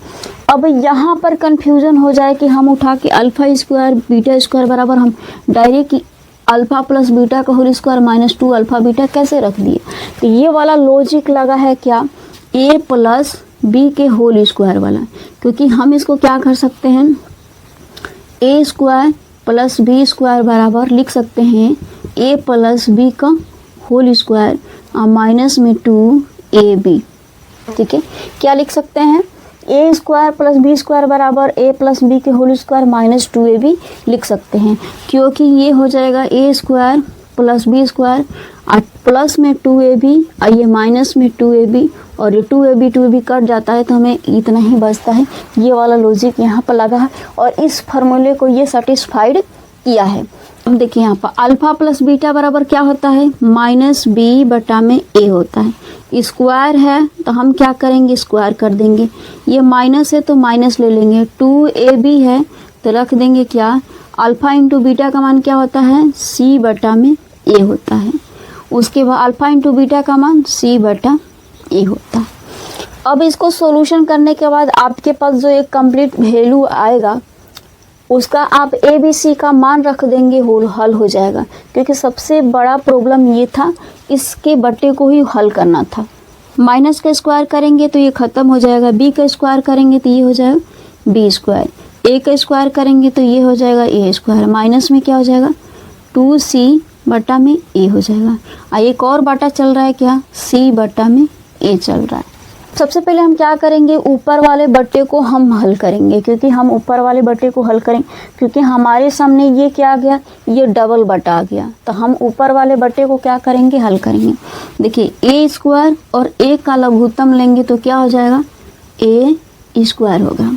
अब यहाँ पर कंफ्यूजन हो जाए कि हम उठा के अल्फा स्क्वायर बीटा स्क्वायर बराबर हम डायरेक्ट अल्फा प्लस बीटा का होल स्क्वायर -2 अल्फा बीटा कैसे रख दिए। तो ये वाला लॉजिक लगा है क्या, a प्लस बी के होल स्क्वायर वाला, क्योंकि हम इसको क्या कर सकते हैं, a² प्लस b² बराबर लिख सकते हैं a प्लस बी का होल स्क्वायर -2ab। ठीक है, क्या लिख सकते हैं, a² प्लस b² बराबर a प्लस बी के होल स्क्वायर -2ab लिख सकते हैं। क्योंकि ये हो जाएगा a² प्लस b² और प्लस में 2ab और ये माइनस में 2ab, और ये 2ab कट जाता है तो हमें इतना ही बचता है। ये वाला लॉजिक यहाँ पर लगा है और इस फार्मूले को ये सेटिस्फाइड किया है। अब देखिए यहाँ पर अल्फा प्लस बीटा बराबर क्या होता है, -b बटा में a होता है। स्क्वायर है तो हम क्या करेंगे, स्क्वायर कर देंगे। ये माइनस है तो माइनस ले लेंगे, 2ab है तो रख देंगे क्या, अल्फा इंटू बीटा का मान क्या होता है, c बटा में a होता है। उसके बाद अल्फा इंटू बीटा का मान c बटा a होता है। अब इसको सॉल्यूशन करने के बाद आपके पास जो एक कंप्लीट वैल्यू आएगा उसका आप ए बी सी का मान रख देंगे, हल हो जाएगा। क्योंकि सबसे बड़ा प्रॉब्लम ये था, इसके बट्टे को ही हल करना था। माइनस का स्क्वायर करेंगे तो ये ख़त्म हो जाएगा, बी का स्क्वायर करेंगे तो ये हो जाएगा b²। ए का स्क्वायर करेंगे तो ये हो जाएगा ए स्क्वायर, माइनस में क्या हो जाएगा 2c बटा में ए हो जाएगा। एक और बाटा चल रहा है क्या, c बटा में ए चल रहा है। सबसे पहले हम क्या करेंगे, ऊपर वाले बट्टे को हम हल करेंगे, क्योंकि हम ऊपर वाले बट्टे को हल करेंगे क्योंकि हमारे सामने ये क्या आ गया, ये डबल बटा आ गया, तो हम ऊपर वाले बट्टे को क्या करेंगे, हल करेंगे। देखिए ए स्क्वायर और ए का लघुत्तम लेंगे तो क्या हो जाएगा, ए स्क्वायर होगा।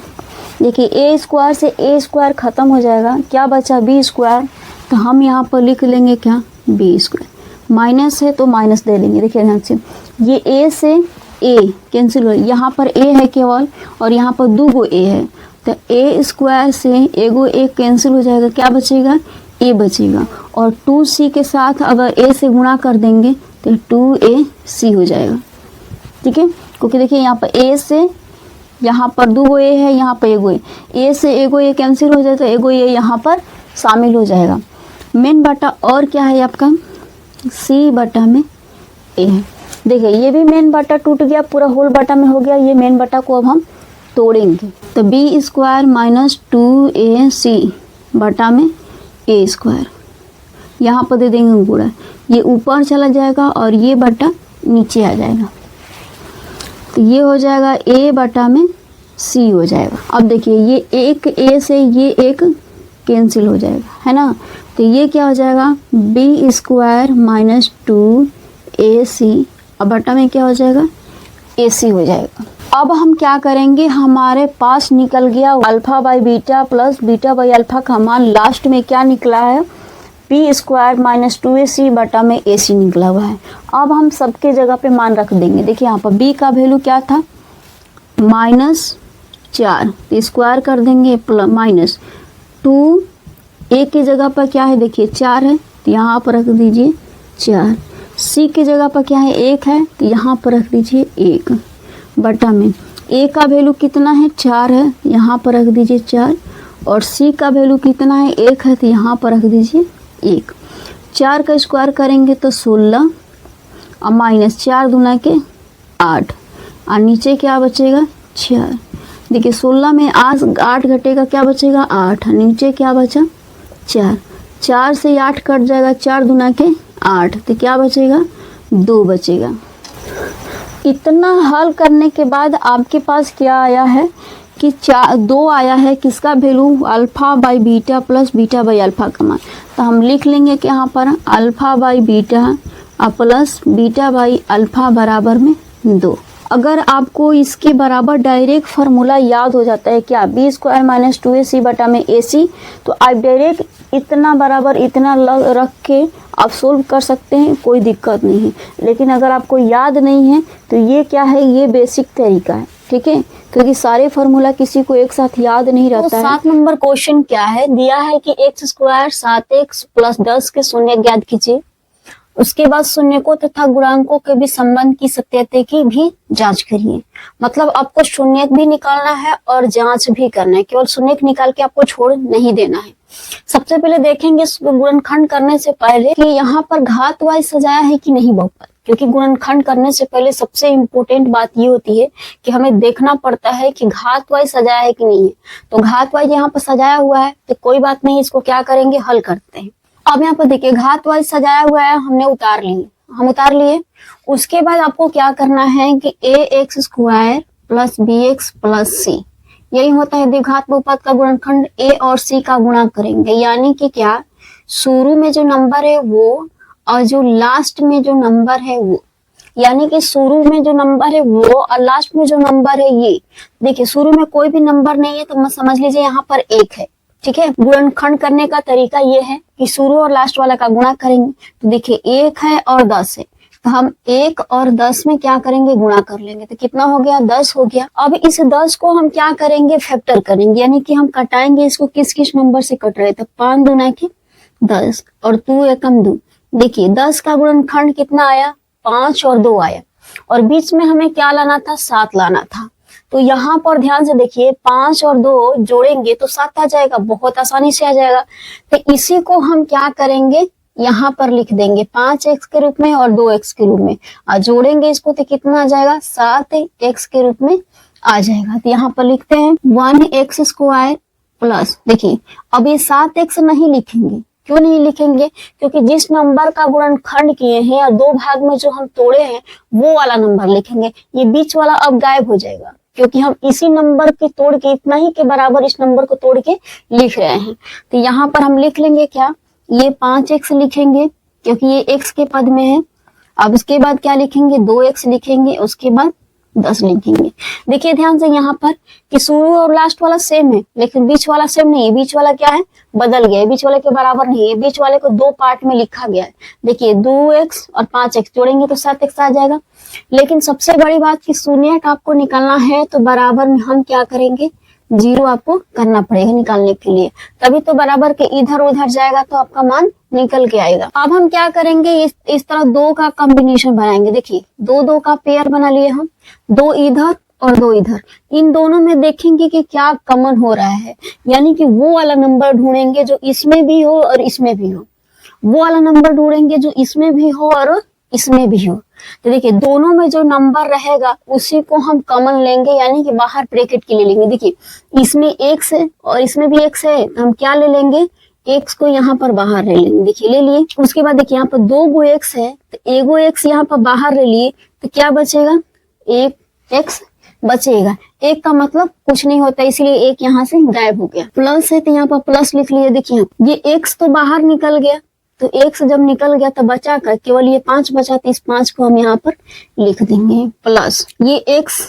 देखिए ए स्क्वायर से ए स्क्वायर खत्म हो जाएगा, क्या बचा बी स्क्वायर, तो हम यहाँ पर लिख लेंगे क्या बी स्क्वायर, माइनस है तो माइनस दे देंगे। देखिए ध्यान से ये ए से ए कैंसिल हो, यहाँ पर ए है केवल और यहाँ पर 2 गो ए है, तो ए स्क्वायर से एगो ए कैंसिल हो जाएगा, क्या बचेगा ए बचेगा, और 2c के साथ अगर ए से गुणा कर देंगे तो 2ac हो जाएगा। ठीक है, क्योंकि देखिए यहाँ पर ए से यहाँ पर 2 गो ए है, यहाँ पर एगो ए से एगो ए कैंसिल हो जाए तो एगो ए यहाँ पर शामिल हो जाएगा। मेन बटा और क्या है आपका c बटा में ए है। देखिए ये भी मेन बटा टूट गया, पूरा होल बटा में हो गया, ये मेन बटा को अब हम तोड़ेंगे तो बी स्क्वायर माइनस 2ac बटा में ए स्क्वायर, यहाँ पर दे देंगे गुणा, ये ऊपर चला जाएगा और ये बटा नीचे आ जाएगा, तो ये हो जाएगा a बटा में c हो जाएगा। अब देखिए ये एक a से ये एक कैंसिल हो जाएगा, है ना, तो ये क्या हो जाएगा बी स्क्वायर माइनस 2ac, अब बटा में क्या हो जाएगा ac हो जाएगा। अब हम क्या करेंगे, हमारे पास निकल गया alpha by beta plus beta by alpha का मान, लास्ट में क्या निकला है बी स्क्वायर माइनस 2ac बटा में ac निकला हुआ है। अब हम सबके जगह पे मान रख देंगे। देखिए यहाँ पर b का वैल्यू क्या था -4, तो स्क्वायर कर देंगे प्लस माइनस 2, a की जगह पर क्या है देखिए 4 है, तो यहाँ पर रख दीजिए 4, c की जगह पर क्या है 1 है, तो यहाँ पर रख दीजिए 1 बटा में a का वैल्यू कितना है 4 है, यहाँ पर रख दीजिए 4, और c का वैल्यू कितना है 1 है, तो यहाँ पर रख दीजिए 1। 4 का स्क्वायर करेंगे तो 16 और माइनस 4 दूना के 8, और नीचे क्या बचेगा 4। देखिए 16 में आज 8 घटेगा, क्या बचेगा 8, नीचे क्या बचा 4, 4 से 8 कट जाएगा, 4 दूना के 8, तो क्या बचेगा 2 बचेगा। इतना हल करने के बाद आपके पास क्या आया है कि 2 आया है, किसका value alpha by beta plus beta by alpha का मान, तो हम लिख लेंगे कि यहाँ पर alpha by beta plus beta by alpha बराबर में 2। अगर आपको इसके बराबर डायरेक्ट फार्मूला याद हो जाता है क्या बी स्क्वायर माइनस 2ac बटा में ac, तो आप डायरेक्ट इतना बराबर इतना रख के आप सोल्व कर सकते हैं, कोई दिक्कत नहीं है। लेकिन अगर आपको याद नहीं है तो ये क्या है, ये बेसिक तरीका है, ठीक है, क्योंकि सारे फार्मूला किसी को एक साथ याद नहीं रहता है। 7 नंबर क्वेश्चन क्या है, दिया है कि x स्क्वायर 7x प्लस 10 के शून्य ज्ञात कीजिए, उसके बाद शून्यकों तथा गुणांकों के भी संबंध की सत्यता की भी जांच करिए। मतलब आपको शून्यक भी निकालना है और जांच भी करना है, केवल शून्यक निकाल के आपको छोड़ नहीं देना है। सबसे पहले देखेंगे गुणनखंड करने से पहले कि यहाँ पर घात वाइज सजाया है कि नहीं बहुपद, क्योंकि गुणनखंड करने से पहले सबसे इम्पोर्टेंट बात ये होती है कि हमें देखना पड़ता है कि घात वाइज सजाया है कि नहीं है। तो घात वाइज यहाँ पर सजाया हुआ है तो कोई बात नहीं, इसको क्या करेंगे हल करते हैं। अब यहाँ पर देखिए घात वाइज सजाया हुआ है, हमने उतार लिए, हम उतार लिए। उसके बाद आपको क्या करना है कि ax square plus bx plus c, यही होता है द्विघात बहुपद का गुणनखंड। a और c का गुणा करेंगे, यानी कि क्या शुरू में जो नंबर है वो और जो लास्ट में जो नंबर है वो, यानी कि शुरू में जो नंबर है वो और लास्ट में जो नंबर है ये। देखिए शुरू में कोई भी नंबर नहीं है तो मत समझ लीजिए यहाँ पर 1 है, ठीक है। गुणनखंड करने का तरीका ये है कि शुरू और लास्ट वाला का गुणा करेंगे। तो देखिए 1 है और 10 है, तो हम 1 और 10 में क्या करेंगे गुणा कर लेंगे, तो कितना हो गया 10 हो गया। अब इस 10 को हम क्या करेंगे फैक्टर करेंगे, यानी कि हम कटाएंगे इसको, किस किस नंबर से कट रहे, तो 5 दूना के 10 और 2 एकम 2। देखिए 10 का गुणनखंड कितना आया 5 और 2 आया, और बीच में हमें क्या लाना था 7 लाना था। तो यहाँ पर ध्यान से देखिए 5 और 2 जोड़ेंगे तो 7 आ जाएगा, बहुत आसानी से आ जाएगा। तो इसी को हम क्या करेंगे यहाँ पर लिख देंगे 5x के रूप में और 2x के रूप में, और जोड़ेंगे इसको तो कितना आ जाएगा 7x के रूप में आ जाएगा। तो यहाँ पर लिखते हैं 1x स्क्वायर प्लस, देखिए अब ये 7x नहीं लिखेंगे, क्यों नहीं लिखेंगे, क्योंकि जिस नंबर का गुणनखंड किए हैं या दो भाग में जो हम तोड़े हैं वो वाला नंबर लिखेंगे। ये बीच वाला अब गायब हो जाएगा, क्योंकि हम इसी नंबर के तोड़ के इतना ही के बराबर इस नंबर को तोड़ के लिख रहे हैं। तो यहाँ पर हम लिख लेंगे क्या, ये 5x लिखेंगे क्योंकि ये x के पद में है। अब इसके बाद क्या लिखेंगे, 2x लिखेंगे, उसके बाद 10 लिखेंगे। देखिए ध्यान से यहाँ पर कि शुरू और लास्ट वाला सेम है, लेकिन बीच वाला सेम नहीं है। बीच वाला क्या है, बदल गया है, बीच वाले के बराबर नहीं है, बीच वाले को दो पार्ट में लिखा गया है। देखिए 2x और 5x जोड़ेंगे तो 7x आ जाएगा। लेकिन सबसे बड़ी बात कि शून्य आपको निकालना है तो बराबर में हम क्या करेंगे, 0 आपको करना पड़ेगा निकालने के लिए, तभी तो बराबर के इधर उधर जाएगा तो आपका मान निकल के आएगा। अब हम क्या करेंगे, इस तरह 2 का कॉम्बिनेशन बनाएंगे। देखिए 2 का पेयर बना लिए हम, 2 इधर और 2 इधर। इन दोनों में देखेंगे कि क्या कॉमन हो रहा है, यानी कि वो वाला नंबर ढूंढेंगे जो इसमें भी हो और इसमें भी हो, वो वाला नंबर ढूंढेंगे जो इसमें भी हो और इसमें भी हो। तो देखिए दोनों में जो नंबर रहेगा उसी को हम कॉमन लेंगे, यानी कि बाहर ब्रैकेट के लिए लेंगे। देखिए इसमें x है और इसमें भी x है, तो हम क्या ले लेंगे, x को यहाँ पर बाहर ले लेंगे। देखिए ले लिए। उसके बाद देखिए यहाँ पर 2 गो x है, तो एगो x यहाँ पर बाहर ले लिए, तो क्या बचेगा, एक x बचेगा। एक का मतलब कुछ नहीं होता, इसलिए एक यहाँ से गायब हो गया। प्लस है तो यहाँ पर प्लस लिख लिए। देखिए ये x तो बाहर निकल गया, तो x जब निकल गया तो बचा कर केवल ये 5 बचा, तो इस 5 को हम यहाँ पर लिख देंगे प्लस। ये x,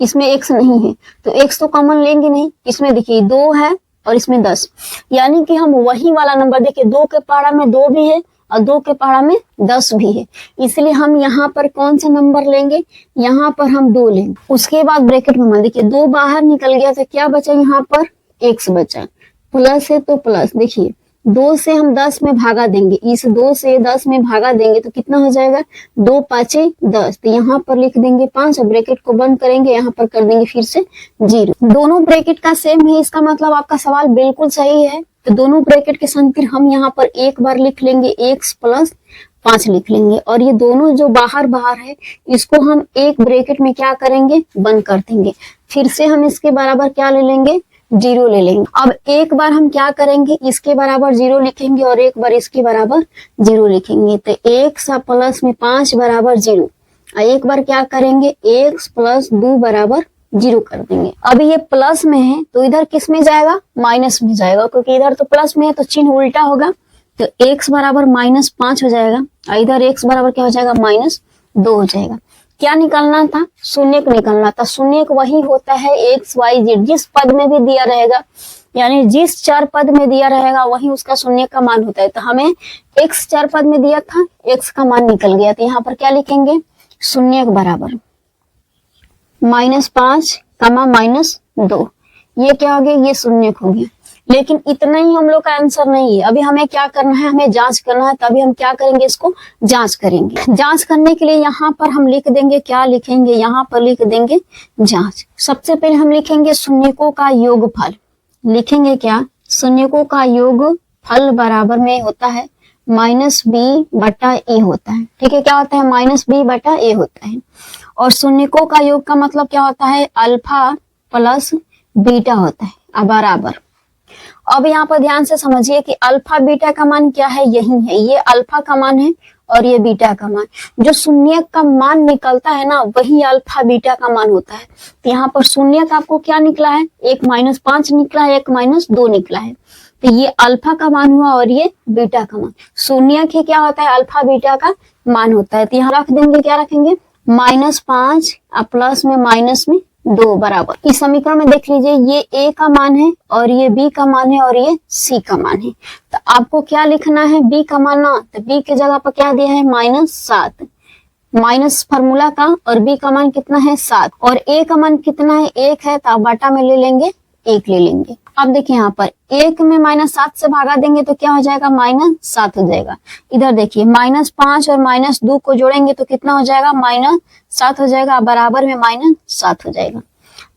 इसमें x नहीं है तो x तो कॉमन लेंगे नहीं। इसमें देखिए 2 है और इसमें 10, यानी कि हम वही वाला नंबर, देखिए 2 के पहाड़ा में 2 भी है और 2 के पहाड़ा में 10 भी है, इसलिए हम यहाँ पर कौन सा नंबर लेंगे, यहाँ पर हम 2 लेंगे। उसके बाद ब्रैकेट में मान, देखिए 2 बाहर निकल गया तो क्या बचा, यहाँ पर x बचा। प्लस है तो प्लस, देखिए 2 से हम 10 में भागा देंगे, इस 2 से 10 में भागा देंगे तो कितना हो जाएगा, 2 पाँचे 10। तो यहाँ पर लिख देंगे 5 और ब्रैकेट को बंद करेंगे, यहाँ पर कर देंगे फिर से 0। दोनों ब्रैकेट का सेम है, इसका मतलब आपका सवाल बिल्कुल सही है। तो दोनों ब्रैकेट के संग फिर हम यहाँ पर एक बार लिख लेंगे x प्लस 5 लिख लेंगे, और ये दोनों जो बाहर बाहर है इसको हम एक ब्रैकेट में क्या करेंगे, बंद कर देंगे। फिर से हम इसके बराबर क्या ले लेंगे, 0 ले लेंगे। अब एक बार हम क्या करेंगे, इसके बराबर 0 लिखेंगे और एक बार इसके बराबर 0 लिखेंगे, तो x प्लस में 5 बराबर 0। और एक बार क्या करेंगे, x प्लस 2 बराबर 0 कर देंगे। अभी ये प्लस में है तो इधर किस में जाएगा, माइनस में जाएगा, क्योंकि इधर तो प्लस में है तो चिन्ह उल्टा होगा, तो x बराबर -5 हो जाएगा और इधर x बराबर क्या हो जाएगा, -2 हो जाएगा। क्या निकालना था, शून्य को निकालना था। शून्य वही होता है x y z, जिस पद में भी दिया रहेगा, यानी जिस चर पद में दिया रहेगा वही उसका शून्य का मान होता है। तो हमें x चर पद में दिया था, x का मान निकल गया, तो यहाँ पर क्या लिखेंगे, शून्य के बराबर -5, -2। ये क्या हो गया, ये शून्य हो गया। लेकिन इतना ही हम लोग का आंसर नहीं है, अभी हमें क्या करना है, हमें जांच करना है। तभी हम क्या करेंगे, इसको जांच करेंगे। जांच करने के लिए यहाँ पर हम लिख देंगे, क्या लिखेंगे, यहाँ पर लिख देंगे जांच। सबसे पहले हम लिखेंगे शून्यकों का योगफल। लिखेंगे क्या, शून्यकों का योगफल बराबर में होता है -b बटा a होता है। ठीक है, क्या होता है, -b बटा a होता है। और शून्यकों का योग का मतलब क्या होता है, अल्फा प्लस बीटा होता है बराबर। अब यहाँ पर ध्यान से समझिए कि अल्फा बीटा का मान क्या है, यही है, ये अल्फा का मान है और ये बीटा का मान। जो शून्य का मान निकलता है ना, वही अल्फा बीटा का मान होता है। तो यहाँ पर शून्य का आपको क्या निकला है, एक -5 निकला है, एक -2 निकला है। तो ये अल्फा का मान हुआ और ये बीटा का मान। शून्य के क्या होता है, अल्फा बीटा का मान होता है। तो यहाँ रख देंगे, क्या रखेंगे, -5 और प्लस में -2 बराबर। इस समीकरण में देख लीजिए, ये a का मान है और ये b का मान है और ये c का मान है। तो आपको क्या लिखना है, b का मान ना, तो b के जगह पर क्या दिया है, -7 माइनस फार्मूला का, और b का मान कितना है 7, और a का मान कितना है 1 है, तो आप बाटा में ले लेंगे 1 ले लेंगे। अब देखिए यहाँ पर 1 में -7 से भागा देंगे तो क्या हो जाएगा, -7 हो जाएगा। इधर देखिए -5 और -2 को जोड़ेंगे तो कितना हो जाएगा, -7 हो जाएगा, बराबर में -7 हो जाएगा।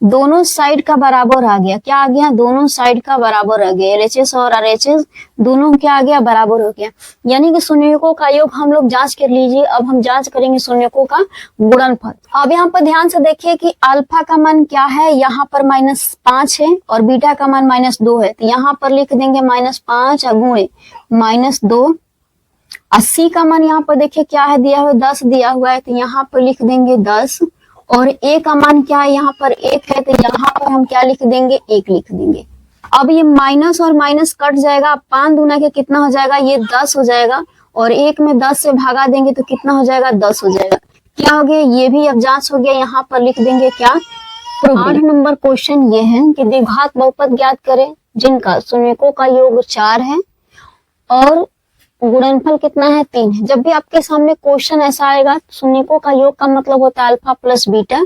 दोनों साइड का बराबर आ गया। क्या आ गया? दोनों साइड का बराबर आ गया। LHS और RHS दोनों क्या आ गया? बराबर हो गया। यानी कि शून्यकों का योग हम लोग जांच कर लीजिए। अब हम जांच करेंगे शून्यकों का गुणनफल। अब यहाँ पर ध्यान से देखिए कि अल्फा का मान क्या है, यहाँ पर -5 है और बीटा का मान -2 है। तो यहाँ पर लिख देंगे -5 गुणे -2। 80 का मान यहाँ पर देखिए क्या है दिया हुआ, 10 दिया हुआ है। तो यहाँ पर लिख देंगे 10 और ए का मान क्या है, यहाँ पर 1 है। तो यहाँ पर हम क्या लिख देंगे? 1 लिख देंगे। अब ये माइनस और माइनस कट जाएगा। 5 दूना के कितना हो जाएगा? ये 10 हो जाएगा और 1 में 10 से भागा देंगे तो कितना हो जाएगा? 10 हो जाएगा। क्या हो गया? ये भी अब जांच हो गया। यहाँ पर लिख देंगे क्या? 8 नंबर क्वेश्चन ये है कि द्विघात बहुपद ज्ञात करें जिनका शून्यकों का योग 4 है और गुणनफल कितना है? 3 है। जब भी आपके सामने क्वेश्चन ऐसा आएगा, शून्यकों का योग का मतलब होता है अल्फा प्लस बीटा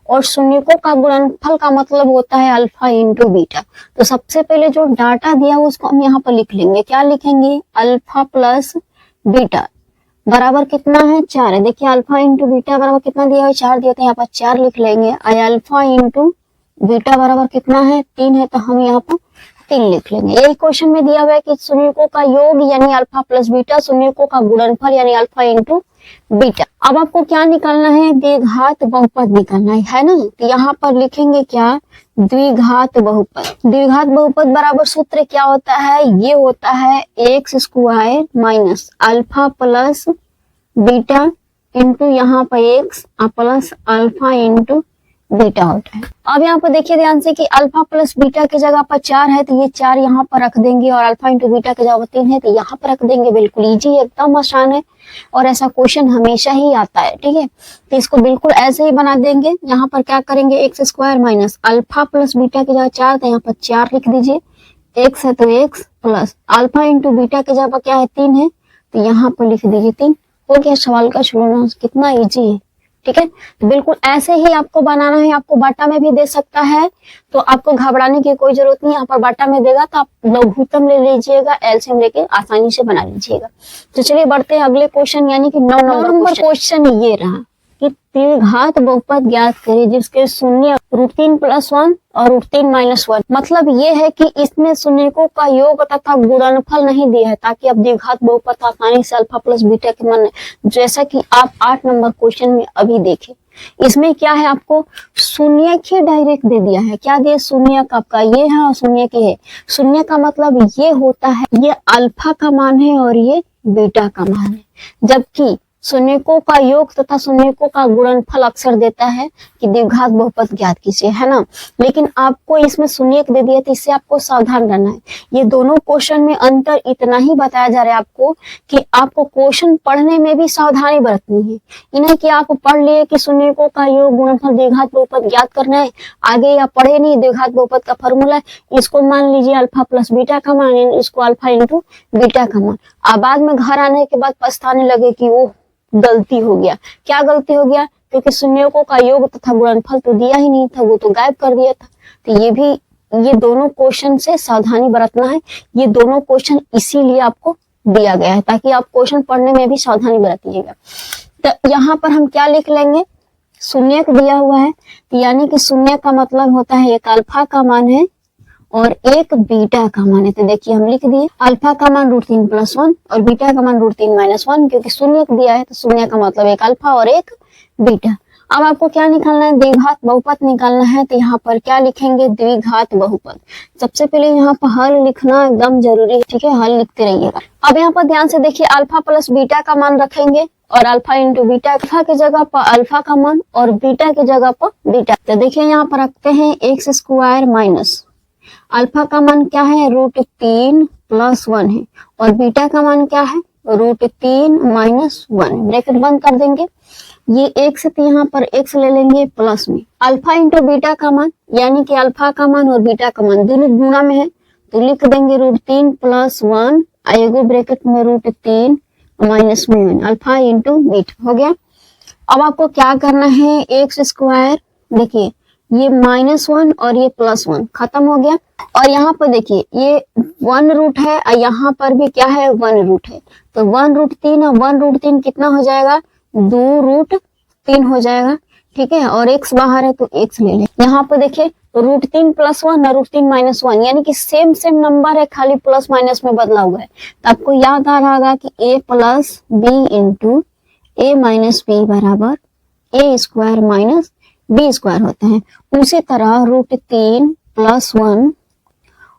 और शून्यकों का गुणनफल का मतलब होता है अल्फा इंटू बीटा। तो सबसे पहले जो डाटा दिया है उसको हम यहाँ पर लिख लेंगे। क्या लिखेंगे? अल्फा प्लस बीटा बराबर कितना है? 4 है। देखिए अल्फा इंटू बीटा बराबर कितना दिया है? 4 दिया था। यहाँ पर 4 लिख लेंगे। अल्फा इंटू बीटा बराबर कितना है? 3 है। तो हम यहाँ पर 3 लिख लेंगे। यही क्वेश्चन में दिया हुआ है कि शून्यकों का योग यानी अल्फा प्लस बीटा, शून्यकों का गुणनफल यानी अल्फा इंटू बीटा। अब आपको क्या निकालना है? द्विघात बहुपद निकालना है ना। तो यहाँ पर लिखेंगे क्या? द्विघात बहुपद। द्विघात बहुपद बराबर सूत्र क्या होता है? ये होता है x² minus alpha plus beta into यहाँ पर x plus alpha into beta होता है। अब यहाँ पर देखिए ध्यान से कि अल्फा प्लस बीटा की जगह पर 4 है तो ये 4 यहाँ पर रख देंगे और अल्फा इंटू बीटा की जगह पर 3 है तो यहाँ पर रख देंगे। बिल्कुल इजी, एकदम आसान है और ऐसा क्वेश्चन हमेशा ही आता है। ठीक है, तो इसको बिल्कुल ऐसे ही बना देंगे। यहाँ पर क्या करेंगे? x² minus alpha plus beta की जगह 4 तो यहाँ पर 4 लिख दीजिए। x है तो x plus alpha into beta की जगह पर क्या है? 3 है तो यहाँ पर लिख दीजिए 3। हो गया सवाल का सॉल्यूशन। कितना इजी है। ठीक है, तो बिल्कुल ऐसे ही आपको बनाना है। आपको बाटा में भी दे सकता है तो आपको घबराने की कोई जरूरत नहीं। यहाँ पर बाटा में देगा तो आप लघुत्तम ले लीजिएगा, एलसीएम लेके आसानी से बना लीजिएगा। तो चलिए बढ़ते हैं अगले क्वेश्चन यानी कि 9 नंबर क्वेश्चन ये रहा कि द्विघात बहुपद ज्ञात करें जिसके शून्य √3 + 1 और √3 - 1। मतलब ये है कि इसमें शून्यकों का योग तथा गुणनफल नहीं दिया है ताकि आप द्विघात बहुपद आसानी से अल्फा प्लस बीटा के मान, जैसा कि आप 8 नंबर क्वेश्चन में अभी देखें। इसमें क्या है? आपको शून्य ही डायरेक्ट दे दिया है। क्या दिया? शून्य का आपका ये है और शून्य की है। शून्य का मतलब ये होता है ये अल्फा का मान है और ये बीटा का मान है, जबकि शून्यकों का योग तथा शून्यकों का गुणनफल अक्सर देता है कि द्विघात बहुपद ज्ञात कीजिए, है ना। लेकिन आपको इसमें शून्य दे दिया तो इससे आपको सावधान रहना है। ये दोनों क्वेश्चन में अंतर इतना ही बताया जा रहा है आपको कि आपको क्वेश्चन पढ़ने में भी सावधानी बरतनी है। इन्हें कि आप पढ़ लिए कि शून्यकों का योग गुणनफल द्विघात बहुपद ज्ञात करना है, आगे या पढ़े नहीं द्विघात बहुपद का फॉर्मूला इसको मान लीजिए अल्फा प्लस बीटा का मान, इसको अल्फा इंटू बीटा का मान। अब बाद में घर आने के बाद पछताने लगे कि वो गलती हो गया। क्या गलती हो गया? क्योंकि शून्यकों का योग तथा गुणनफल तो दिया ही नहीं था, वो तो गायब कर दिया था। तो ये दोनों क्वेश्चन से सावधानी बरतना है। ये दोनों क्वेश्चन इसीलिए आपको दिया गया है ताकि आप क्वेश्चन पढ़ने में भी सावधानी बरतिएगा। तो यहाँ पर हम क्या लिख लेंगे? शून्य दिया हुआ है तो यानी कि शून्य का मतलब होता है एक अल्फा का मान है और एक बीटा का मान है। तो देखिए हम लिख दिए अल्फा का मान √3 + 1 और बीटा का मान √3 - 1। क्योंकि शून्य दिया है तो शून्य का मतलब एक अल्फा और एक बीटा। अब आपको क्या निकालना है? द्विघात बहुपद निकालना है। तो यहाँ पर क्या लिखेंगे? द्विघात बहुपद। सबसे पहले यहाँ पर हल लिखना एकदम जरूरी है। ठीक है, हल लिखते रहिएगा। अब यहाँ पर ध्यान से देखिए अल्फा प्लस बीटा का मान रखेंगे और अल्फा इंटू बीटा, अल्फा की जगह पर अल्फा का मान और बीटा की जगह पर बीटा। तो देखिए यहाँ पर रखते हैं x² माइनस अल्फा का मान क्या है? √3 + 1 है और बीटा का मान क्या है? √3 - 1। ब्रैकेट बंद कर देंगे। ये x तो यहाँ पर x ले लेंगे प्लस में अल्फा इंटू बीटा का मान, यानी कि अल्फा का मान और बीटा का मान दोनों गुणा में है तो लिख देंगे √3 + 1 आएगा ब्रैकेट में √3 - 1 अल्फा इंटू बीटा। हो गया। अब आपको क्या करना है? x², देखिए ये -1 और ये +1 खत्म हो गया। और यहाँ पर देखिए ये 1 रूट है और यहाँ पर भी क्या है? 1 रूट है। तो 1 √3 और 1 √3 कितना हो जाएगा? 2 √3 हो जाएगा। ठीक है, और x बाहर है तो x ले लें। यहाँ पर देखिए √3 + 1 और √3 - 1 यानी कि सेम नंबर है, खाली प्लस माइनस में बदला हुआ है। तो आपको याद आ रहा होगा कि a + b × a - b बराबर a² - b² होता है। उसी तरह √3 + 1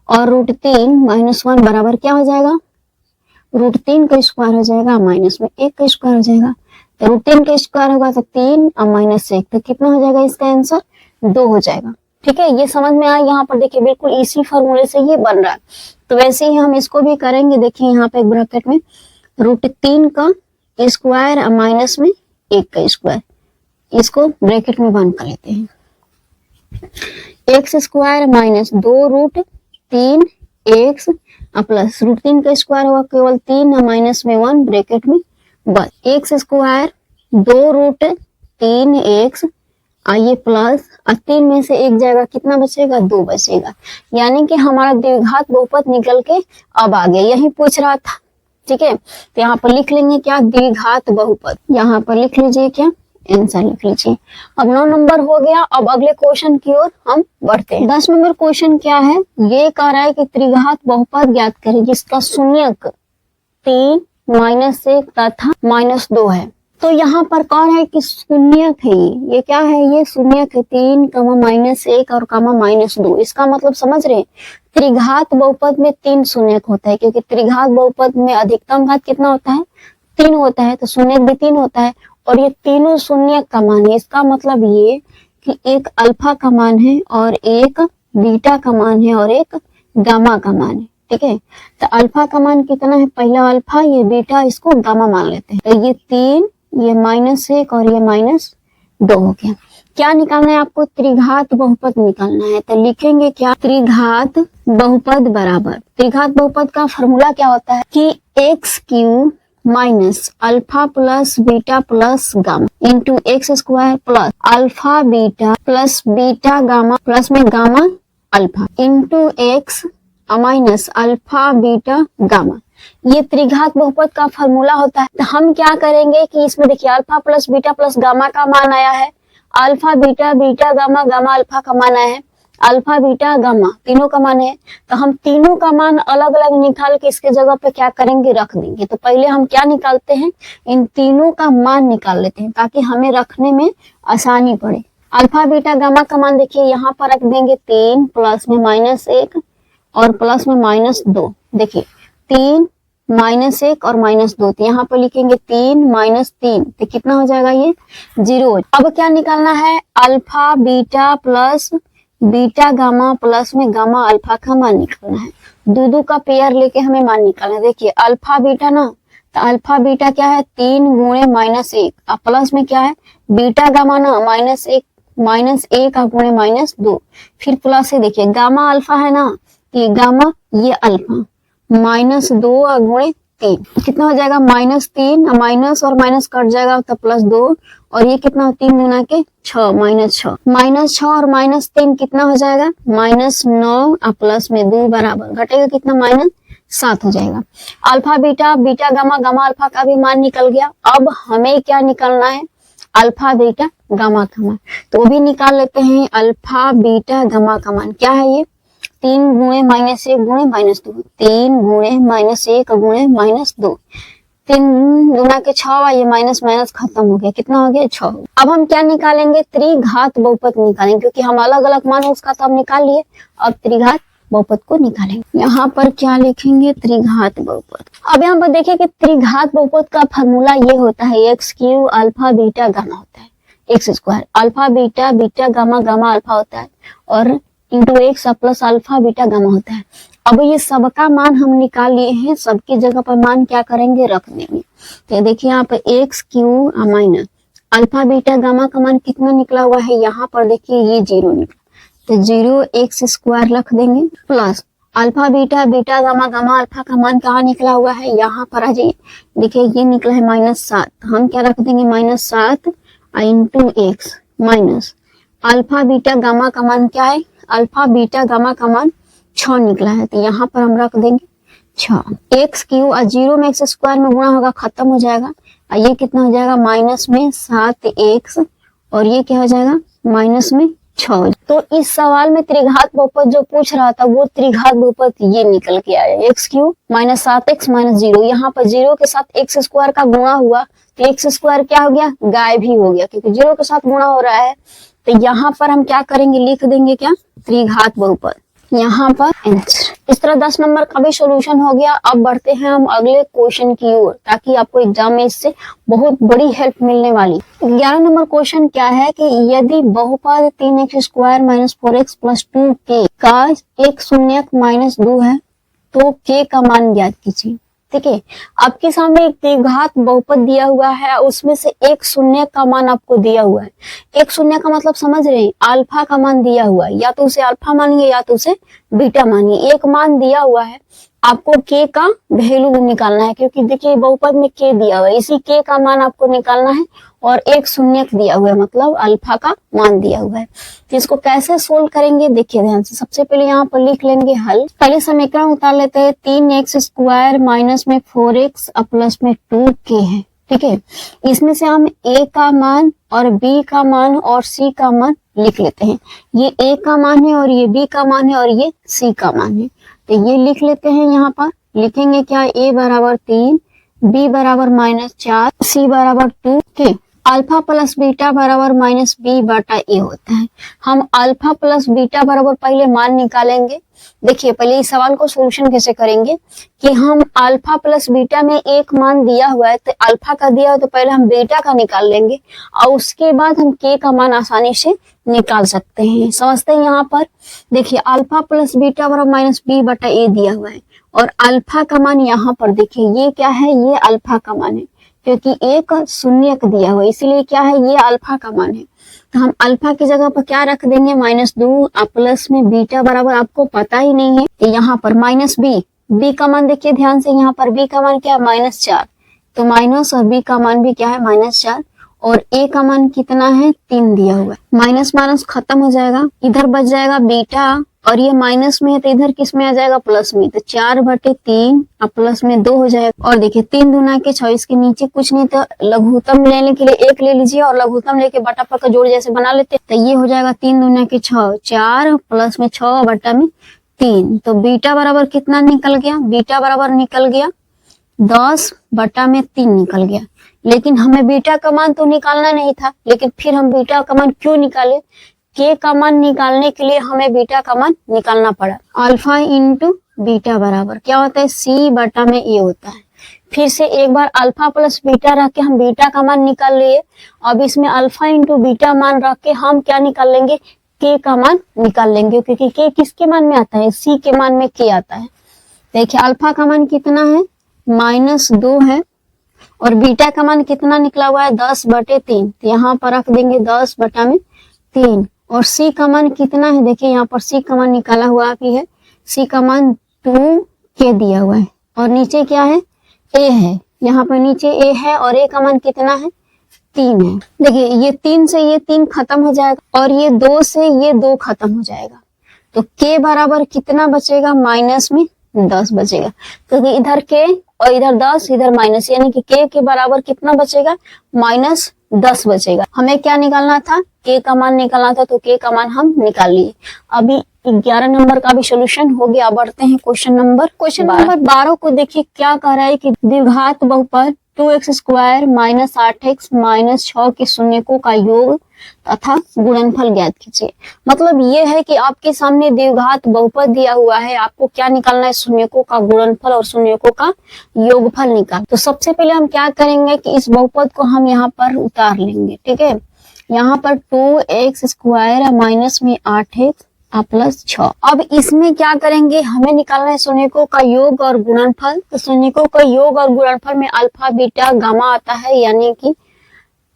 और √3 - 1 बराबर क्या हो जाएगा, √3 का स्क्वायर हो जाएगा माइनस में 1 का स्क्वायर हो जाएगा। तो √3 का स्क्वायर होगा तो 3 और -1 तो कितना हो जाएगा, इसका आंसर 2 हो जाएगा। ठीक है, ये समझ में आया। यहाँ पर देखिए बिल्कुल इसी फॉर्मूले से ये बन रहा है। तो वैसे ही हम इसको भी करेंगे। देखिए यहाँ पे एक ब्रैकेट में √3 का स्क्वायर और माइनस में 1 का स्क्वायर, इसको ब्रैकेट में बंद कर लेते हैं। x² - 2√3 x प्लस √3 का स्क्वायर होगा केवल 3 और माइनस में 1 ब्रैकेट में बस x² 2√3 x आइए प्लस 3 में से 1 जाएगा, कितना बचेगा, 2 बचेगा। यानी कि हमारा द्विघात बहुपद निकल के अब आ गया, यही पूछ रहा था। ठीक है, तो यहाँ पर लिख लेंगे क्या, द्विघात बहुपद। यहाँ पर लिख लीजिए क्या, आंसर लिख लीजिए। अब 9 नंबर हो गया। अब अगले क्वेश्चन की ओर हम बढ़ते हैं। 10 नंबर क्वेश्चन क्या है, ये कह रहा है कि त्रिघात बहुपद ज्ञात करें जिसका शून्यक 3 -1 तथा -2 है। तो यहाँ पर कह रहा है कि शून्यक है, ये क्या है, ये शून्यक है 3, -1 और -2। इसका मतलब समझ रहे हैं, त्रिघात बहुपद में 3 शून्यक होता है, क्योंकि त्रिघात बहुपद में अधिकतम घात कितना होता है, 3 होता है, तो शून्यक भी 3 होता है। और ये तीनों शून्यक का मान है। इसका मतलब ये कि एक अल्फा का मान है और एक बीटा का मान है और एक गामा का मान है। ठीक है, तो अल्फा का मान कितना है, पहला अल्फा, ये बीटा, इसको गामा मान लेते हैं। तो ये 3, ये -1 और ये -2 हो गया। क्या निकालना है आपको, त्रिघात बहुपद निकालना है। तो लिखेंगे क्या, त्रिघात बहुपद बराबर, त्रिघात बहुपद का फॉर्मूला क्या होता है कि x³ -alpha + beta + gamma into x² plus alpha beta plus beta gamma plus में gamma alpha into x minus alpha beta gamma. ये त्रिघात बहुपद का फॉर्मूला होता है। तो हम क्या करेंगे कि इसमें देखिए alpha plus beta plus gamma का मान आया है, alpha beta beta gamma gamma alpha का मान आया है, अल्फा बीटा गामा तीनों का मान है। तो हम तीनों का मान अलग अलग निकाल के इसके जगह पे क्या करेंगे, रख देंगे। तो पहले हम क्या निकालते हैं, इन तीनों का मान निकाल लेते हैं ताकि हमें रखने में आसानी पड़े। अल्फा बीटा गामा का मान देखिए यहाँ पर रख देंगे 3 प्लस में -1 और प्लस में -2। देखिए 3 -1 और -2, तो यहाँ पर लिखेंगे 3 - 3, तो कितना हो जाएगा, ये 0। अब क्या निकालना है, alpha beta plus beta gamma plus में गामा अल्फा का मान निकालना है। दो का पेयर लेके हमें मान निकालना है। देखिए अल्फा बीटा ना, तो अल्फा बीटा क्या है 3 × -1 और प्लस में क्या है बीटा गामा ना, -1 और गुणे -2, फिर प्लस से देखिए गामा अल्फा है ना, ये गामा ये अल्फा -2 और गुणे 3, कितना हो जाएगा -3 और माइनस कट जाएगा तो +2 और ये कितना 3 गुना के 6 -6 और -3 कितना हो जाएगा -9 और प्लस में 2 बराबर घटेगा कितना -7 हो जाएगा। Alpha beta beta gamma gamma alpha का भी मान निकल गया। अब हमें क्या निकालना है, अल्फा बीटा गामा का मान, तो वो भी निकाल लेते हैं। अल्फा बीटा गामा का मान क्या है, ये 3 × -1 गुणे -2, 3 × -1 गुणे -2, 3 गुना के 6, ये माइनस खत्म हो गया, कितना हो गया 6। अब हम क्या निकालेंगे, त्रिघात बहुपद निकालेंगे, क्योंकि हम अलग अलग मान उसका तो हम निकाल लिए, अब त्रिघात बहुपद को निकालेंगे। यहाँ पर क्या लिखेंगे, त्रिघात बहुपद। अब यहाँ पर देखिए कि त्रिघात बहुपद का फॉर्मूला ये होता है x³ अल्फा बीटा गामा होता है, x² alpha beta beta gamma gamma alpha होता है और into x plus alpha beta gamma होता है। अब ये सबका मान हम निकाल लिए हैं, सबकी जगह पर मान क्या करेंगे, रख देंगे। तो देखिए यहाँ पर x³ minus alpha beta gamma का मान कितना निकला हुआ है, यहाँ पर देखिए ये 0 निकला, तो 0 x² रख देंगे plus alpha beta beta gamma gamma alpha का मान कहाँ निकला हुआ है, यहाँ पर आ जाइए। देखिए ये निकला है -7, हम क्या रख देंगे -7 into x minus alpha beta gamma का मान क्या है, अल्फा बीटा गामा का मान 6 निकला है, तो यहाँ पर हम रख देंगे 6। x³ और 0 में x² में गुणा होगा, खत्म हो जाएगा और ये कितना हो जाएगा -7x और ये क्या हो जाएगा माइनस में 6। तो इस सवाल में त्रिघात बहुपद जो पूछ रहा था वो त्रिघात बहुपद ये निकल के आया, x cube minus 7x minus 0। यहाँ पर 0 के साथ एक्स स्क्वायर का गुणा हुआ तो एक्स स्क्वायर क्या हो गया, गायब ही हो गया, क्योंकि 0 के साथ गुणा हो रहा है। तो यहाँ पर हम क्या करेंगे, लिख देंगे क्या, त्रिघात बहुपद। यहाँ पर आंसर। इस तरह 10 नंबर का भी सॉल्यूशन हो गया। अब बढ़ते हैं हम अगले क्वेश्चन की ओर, ताकि आपको एग्जाम में इससे बहुत बड़ी हेल्प मिलने वाली। 11 नंबर क्वेश्चन क्या है कि यदि बहुपद 3x square minus 4x plus 2k का एक शून्यक माइनस 2 है तो k का मान ज्ञात कीजिए। ठीक है, आपके सामने एक त्रिघात बहुपद दिया हुआ है, उसमें से एक शून्य का मान आपको दिया हुआ है। एक शून्य का मतलब समझ रहे हैं, अल्फा का मान दिया हुआ है, या तो उसे अल्फा मानिए या तो उसे बीटा मानिए। एक मान दिया हुआ है, आपको k का वैल्यू निकालना है, क्योंकि देखिए बहुपद में k दिया हुआ है, इसी k का मान आपको निकालना है। और एक शून्य दिया हुआ है, मतलब अल्फा का मान दिया हुआ है। तो इसको कैसे सोल्व करेंगे देखिए ध्यान से। सबसे पहले यहाँ पर लिख लेंगे हल। पहले समीकरण उतार लेते हैं। 3x स्क्वायर माइनस में 4x प्लस में 2k है। ठीक है, इसमें से हम a का मान और b का मान और c का मान लिख लेते हैं। ये a का मान है और ये b का मान है और ये c का मान है। तो ये लिख लेते हैं। यहाँ पर लिखेंगे क्या, a बराबर 3, b बराबर -4, c बराबर 2k। अल्फा प्लस बीटा बराबर माइनस बी बटा ए होता है। हम अल्फा प्लस बीटा बराबर पहले मान निकालेंगे। देखिए पहले इस सवाल को सोल्यूशन कैसे करेंगे कि हम अल्फा प्लस बीटा में एक मान दिया हुआ है, तो अल्फा का दिया हो तो पहले हम बीटा का निकाल लेंगे और उसके बाद हम के का मान आसानी से निकाल सकते हैं। समझते हैं। यहाँ पर देखिए अल्फा प्लस बीटा बराबर माइनस बी बटा ए दिया हुआ है और अल्फा का मान यहाँ पर देखिए ये क्या है, ये अल्फा का मान है, क्योंकि एक शून्य दिया हुआ है इसीलिए क्या है, ये अल्फा का मान है। तो हम अल्फा की जगह पर क्या रख देंगे, -2 प्लस में बीटा बराबर आपको पता ही नहीं है तो यहाँ पर माइनस बी का मान देखिए ध्यान से। यहाँ पर बी का मान क्या है, -4, तो माइनस और बी का मान भी क्या है, -4 और ए का मान कितना है, 3 दिया हुआ है। माइनस माइनस खत्म हो जाएगा, इधर बच जाएगा बीटा और ये माइनस में है तो इधर किस में आ जाएगा, प्लस में। तो 4/3 अब प्लस में 2 हो जाएगा। और देखिए 3 दूना के 6, इसके नीचे कुछ नहीं तो लघुत्तम लेने के लिए 1 ले लीजिए और लघुत्तम लेके बटा पर का जोड़ जैसे बना लेते हैं। तो ये हो जाएगा 3 दूना के 6, 4 प्लस में 6 बटा में 3। तो बीटा बराबर कितना निकल गया, बीटा बराबर निकल गया 10 बटा में 3 निकल गया। लेकिन हमें बीटा का मान तो निकालना नहीं था, लेकिन फिर हम बीटा का मान क्यों निकाले, के का मान निकालने के लिए हमें बीटा का मान निकालना पड़ा। अल्फा इंटू बीटा बराबर क्या होता है, सी बटा में ए होता है। फिर से एक बार अल्फा प्लस बीटा रख के हम बीटा का मान निकाल लिए। अब इसमें अल्फा इंटू बीटा मान रख के हम क्या निकाल लेंगे, के का मान निकाल लेंगे, क्योंकि के किसके मान में आता है, सी के मान में के आता है। देखिए अल्फा का मान कितना है, -2 है और बीटा का मान कितना निकला हुआ है, 10/3। तो यहाँ पर रख देंगे 10 बटा में 3। और सी का मान कितना है, देखिए यहाँ पर सी का मान निकाला हुआ भी है, सी का मान 2k दिया हुआ है और नीचे क्या है, ए है। यहाँ पर नीचे ए है और ए का मान कितना है, 3 है। देखिए ये 3 से ये 3 खत्म हो जाएगा और ये 2 से ये 2 खत्म हो जाएगा। तो k बराबर कितना बचेगा, माइनस में 10 बचेगा, क्योंकि इधर k और इधर 10 इधर माइनस, यानी कि k के बराबर कितना बचेगा, -10 बचेगा। हमें क्या निकालना था, k का मान निकालना था, तो k का मान हम निकाल लिए। अभी 11 नंबर का भी सोल्यूशन हो गया। बढ़ते हैं क्वेश्चन नंबर 12 को। देखिए क्या कह रहा है कि द्विघात बहुपद 2x square minus 8x minus 6 के शून्यकों का योग तथा गुणनफल ज्ञात कीजिए। मतलब ये है कि आपके सामने द्विघात बहुपद दिया हुआ है, आपको क्या निकालना है, शून्यकों का गुणनफल और शून्यकों का योगफल निकाल। तो सबसे पहले हम क्या करेंगे कि इस बहुपद को हम यहाँ पर उतार लेंगे। ठीक है, यहाँ पर 2x स्क्वायर माइनस में 8x प्लस 6। अब इसमें क्या करेंगे, हमें निकालना है शून्यकों का योग और गुणनफल। तो शून्यकों का योग और गुणनफल में अल्फा बीटा गामा आता है, यानी कि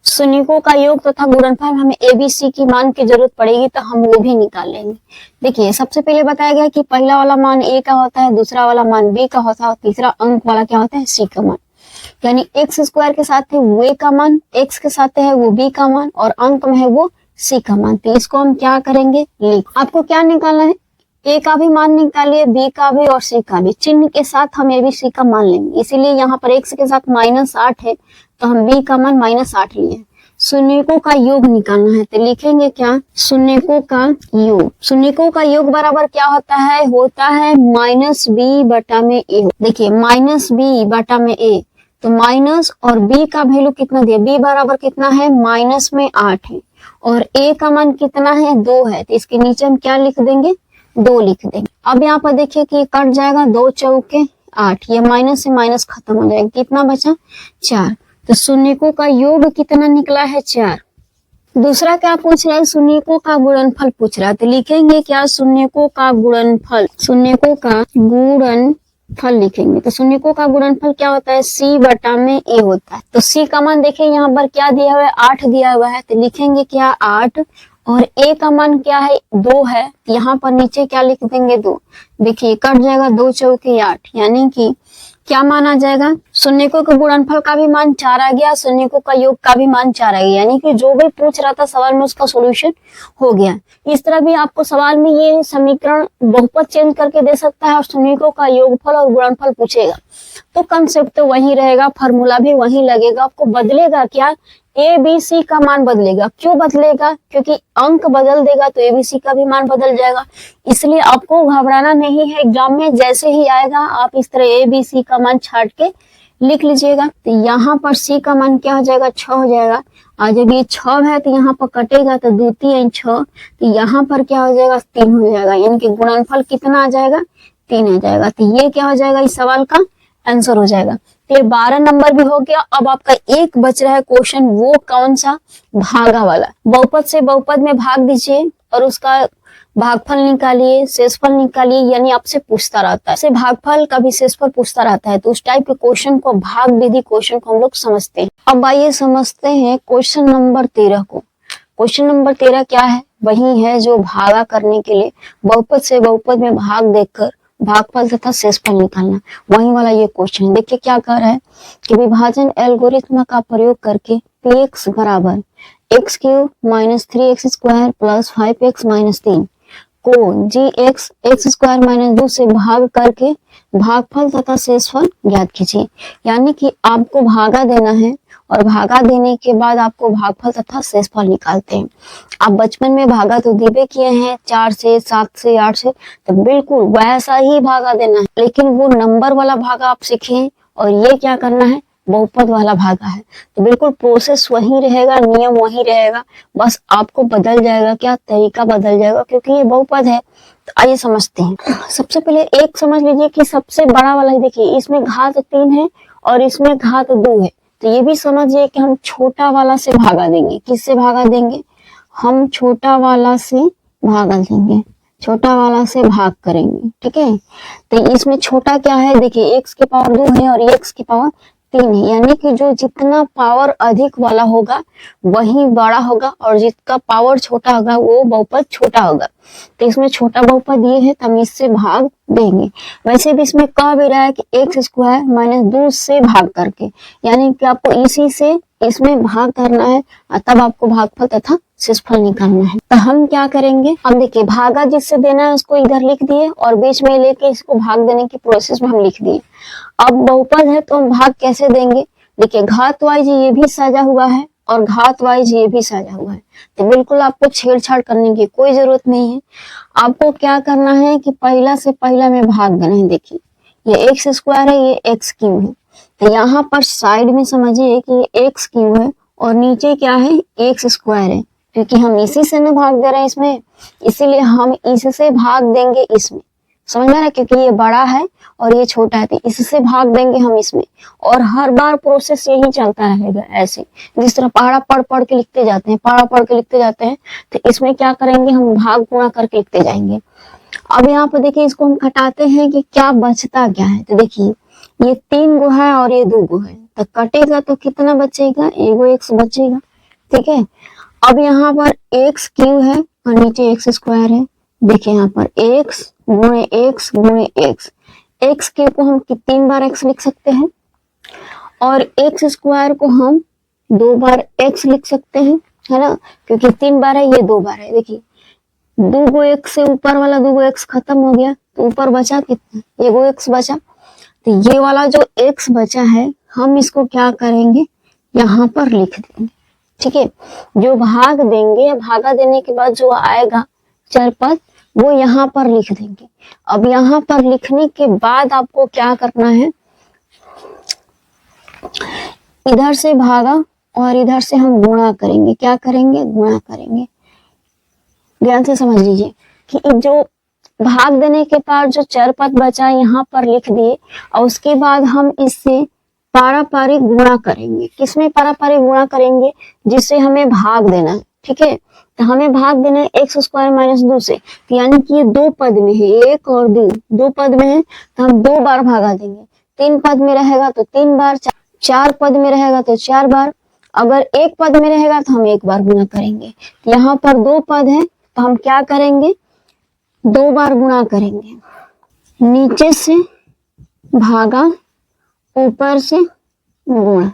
शून्यकों का योग तथा गुणनफल हमें एबीसी की मान की जरूरत पड़ेगी, तो हम वो भी निकाल लेंगे। देखिए सबसे पहले बताया गया कि पहला वाला मान ए का होता है, दूसरा वाला मान बी का होता है और तीसरा अंक वाला क्या होता है, सी का मान। यानी एक्स स्क्वायर के साथ है वो ए का मान, एक्स के साथ है वो बी का मान और अंक में है वो सी का मान। तो इसको हम क्या करेंगे, लिख। आपको क्या निकालना है, ए का भी मान निकालिए, बी का भी और सी का भी। चिन्ह के साथ हम ए बी सी का मान लेंगे, इसीलिए यहाँ पर एक्स के साथ -8 है तो हम बी का मान -8 लिए। शून्यकों का योग निकालना है। तो लिखेंगे क्या, शून्यकों का योग। शून्यकों का योग बराबर क्या होता है, माइनस बी बटा में ए। देखिए माइनस बी बटा में ए, तो माइनस और b का वैल्यू कितना दिया, b बराबर कितना है, माइनस में 8 है और a का मान कितना है, 2 है। तो इसके नीचे हम क्या लिख देंगे, 2 लिख देंगे। अब यहाँ पर देखिए कि कट जाएगा, 2 चौके 8, ये माइनस से माइनस खत्म हो जाएगा, कितना बचा, 4। तो शून्यकों का योग कितना निकला है, 4। दूसरा क्या पूछ रहा है, शून्यकों का गुणनफल पूछ रहा है। तो लिखेंगे क्या, शून्यकों का गुणनफल। शून्यकों का गुणनफल लिखेंगे। तो शून्यकों का गुणनफल क्या होता है, c बटा में a होता है। तो c का मान देखिए यहाँ पर क्या दिया हुआ है, 8 दिया हुआ है। तो लिखेंगे क्या, 8 और a का मान क्या है, 2 है। यहाँ पर नीचे क्या लिख देंगे, 2। देखिए कट जाएगा, 2 चौके 8, यानी कि क्या मान आ जाएगा, शून्यकों के गुणनफल का भी मान 4 आ गया, शून्यकों का योग का भी मान 4 आ गया। यानी कि जो भी पूछ रहा था सवाल में उसका सॉल्यूशन हो गया। इस तरह भी आपको सवाल में ये समीकरण बहुपद चेंज करके दे सकता है और शून्यकों का योगफल और गुणनफल पूछेगा तो कंसेप्ट तो वही रहेगा, फार्मूला भी वही लगेगा। आपको बदलेगा क्या, ए बी सी का मान बदलेगा। क्यों बदलेगा, क्योंकि अंक बदल देगा तो ए बी सी का भी मान बदल जाएगा। इसलिए आपको घबराना नहीं है, एग्जाम में जैसे ही आएगा आप इस तरह ए बी सी का मान छाट के लिख लीजिएगा। तो यहाँ पर सी का मान क्या हो जाएगा, 6 हो जाएगा। और जब ये 6 है तो यहाँ पर कटेगा तो 2 3 6, तो यहाँ पर क्या हो जाएगा, 3 हो जाएगा। यानी कि गुणनफल कितना आ जाएगा, 3 आ जाएगा। तो ये क्या हो जाएगा, इस सवाल का आंसर हो जाएगा। तो ये 12 नंबर भी हो गया। अब आपका एक बच रहा है क्वेश्चन, वो कौन सा, भागा वाला। बहुपद से बहुपद में भाग दीजिए और उसका भागफल निकालिए, शेषफल निकालिए। यानी आपसे पूछता रहता है, से भागफल कभी शेषफल पूछता रहता है, तो उस टाइप के क्वेश्चन को, भाग विधि क्वेश्चन को हम लोग समझते हैं। अब आइए समझते हैं क्वेश्चन नंबर 13 को। क्वेश्चन नंबर 13 क्या है, वही है जो भागा करने के लिए बहुपद से बहुपद में भाग देकर भागफल तथा शेषफल निकालना, वही वाला ये क्वेश्चन है। देखिए क्या कर रहा है कि विभाजन एल्गोरिथ्म का प्रयोग करके px बराबर x cube minus 3x square plus 5x minus 3 को gx x स्क्वायर माइनस 2 से भाग करके भागफल तथा शेषफल ज्ञात कीजिए। यानी कि आपको भागा देना है और भागा देने के बाद आपको भागफल तथा शेषफल निकालते हैं। आप बचपन में भागा तो दीबे किए हैं, 4 से 7 से 8 से, तो बिल्कुल वैसा ही भागा देना है। लेकिन वो नंबर वाला भागा आप सीखे और ये क्या करना है, बहुपद वाला भागा है। तो बिल्कुल प्रोसेस वही रहेगा, नियम वही रहेगा, बस आपको बदल जाएगा, क्या तरीका बदल जाएगा, क्योंकि ये बहुपद है। तो आइए समझते हैं। सबसे पहले एक समझ लीजिए कि सबसे बड़ा वाला, देखिए इसमें घात 3 है और इसमें घात 2 है। तो ये भी समझिए कि हम छोटा वाला से भागा देंगे। किससे भागा देंगे, हम छोटा वाला से भागा देंगे, छोटा वाला से भाग करेंगे, ठीक है। तो इसमें छोटा क्या है, देखिए x की पावर 2 है और x की पावर 3 है। यानी कि जो जितना पावर अधिक वाला होगा वही बड़ा होगा और जिसका पावर छोटा होगा वो बहुपद छोटा होगा। तो इसमें छोटा बहुपद ये है, तो हम इससे भाग देंगे। वैसे भी इसमें कह भी रहा है कि x स्क्वायर माइनस 2 से भाग करके, यानी कि आपको इसी से इसमें भाग करना है और तब आपको भागफल तथा शेषफल निकालना है। तो हम क्या करेंगे, अब देखिए भागा जिससे देना है उसको इधर लिख दिए और बीच में लेके इसको भाग देने की प्रोसेस में हम लिख दिए। अब बहुपद है तो हम भाग कैसे देंगे, देखिए घात वाइज ये भी सजा हुआ है और घात वाइज ये भी सजा हुआ है। तो बिल्कुल आपको छेड़छाड़ करने की कोई जरूरत नहीं है। आपको क्या करना है कि पहला से पहला में भाग देना है। देखिए ये एक्स स्क्वायर है, ये एक्स क्यूब है। तो यहाँ पर साइड में समझिए कि ये एक्स क्यूब है और नीचे क्या है, एक्स स्क्वायर है, क्योंकि हम इसी से ना भाग दे रहे हैं इसमें, इसीलिए हम इससे भाग देंगे इसमें। समझ में आ रहा है, क्योंकि ये बड़ा है और ये छोटा है, तो इससे भाग देंगे हम इसमें। और हर बार प्रोसेस यही चलता रहेगा, ऐसे जिस तरह पहाड़ा पढ़ पढ़ के लिखते जाते हैं, पहाड़ा पढ़ के लिखते जाते हैं, तो इसमें क्या करेंगे, हम भाग गुणा करके लिखते जाएंगे। अब यहाँ पर देखिए इसको हम घटाते हैं कि क्या बचता क्या है। तो देखिए ये 3 गो है और ये 2 गो है, तो कटेगा तो कितना बचेगा, एगो एक्स बचेगा, ठीक है। अब यहाँ पर एक्स क्यूब है और नीचे एक्स स्क्वायर है। देखिए यहाँ पर एक्स गुणे एक्स गुणे एक्स, एक्स क्यूब को हम 3 बार एक्स लिख सकते हैं और एक्स स्क्वायर को हम 2 बार एक्स लिख सकते हैं, है ना, क्योंकि 3 बार है, ये 2 बार है। देखिए 2 गो एक्स से ऊपर वाला 2 गो एक्स खत्म हो गया, तो ऊपर बचा कितना, एगो एक्स बचा। तो ये वाला जो एक्स बचा है हम इसको क्या करेंगे, यहाँ पर लिख देंगे, ठीक है। जो भाग देंगे, भागा देने के बाद जो आएगा चर पद वो यहाँ पर लिख देंगे। अब यहाँ पर लिखने के बाद आपको क्या करना है, इधर से भागा और इधर से हम गुणा करेंगे। क्या करेंगे? गुणा करेंगे। ध्यान से समझ लीजिए कि जो भाग देने के बाद जो चर पद बचा यहाँ पर लिख दिए और उसके बाद हम इससे पारापारिक गुणा करेंगे। किसमें पारापारिक गुणा करेंगे? जिससे हमें भाग देना है। ठीक है, तो हमें भाग देना है एक्स स्क्वायर माइनस 2 से, तो यानी कि ये 2 पद में है, 1 और 2, 2 पद में है तो हम 2 बार भागा देंगे। 3 पद में रहेगा तो 3 बार, 4 पद में रहेगा तो 4 बार, अगर 1 पद में रहेगा तो हम 1 बार गुणा करेंगे। यहाँ पर 2 पद है तो हम क्या करेंगे? 2 बार गुणा करेंगे। नीचे से भागा, ऊपर से गुणा।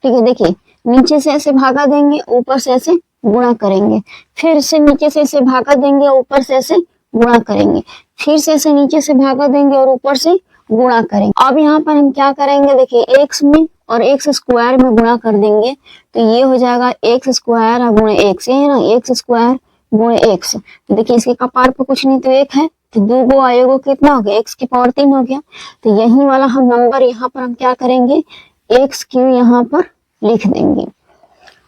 ठीक है, देखिए नीचे से ऐसे भागा देंगे, ऊपर से ऐसे गुणा करेंगे, फिर से नीचे से ऐसे भागा देंगे, ऊपर से ऐसे गुणा करेंगे, फिर से ऐसे नीचे से भागा देंगे और ऊपर से गुणा करेंगे। अब यहाँ पर हम क्या करेंगे? देखिए एक्स में और एक्स स्क्वायर में गुणा कर देंगे तो ये हो जाएगा एक्स स्क्वायर गुणे एक्स, ये है ना, एक्स स्क्वायर गुणे एक्स। तो देखिए इसके कपार पे कुछ नहीं तो 1 है, तो 2 गो आएगा कितना हो गया? एक्स की पावर 3 हो गया। तो यही वाला हम नंबर यहाँ पर हम क्या करेंगे? एक्स क्यू यहाँ पर लिख देंगे।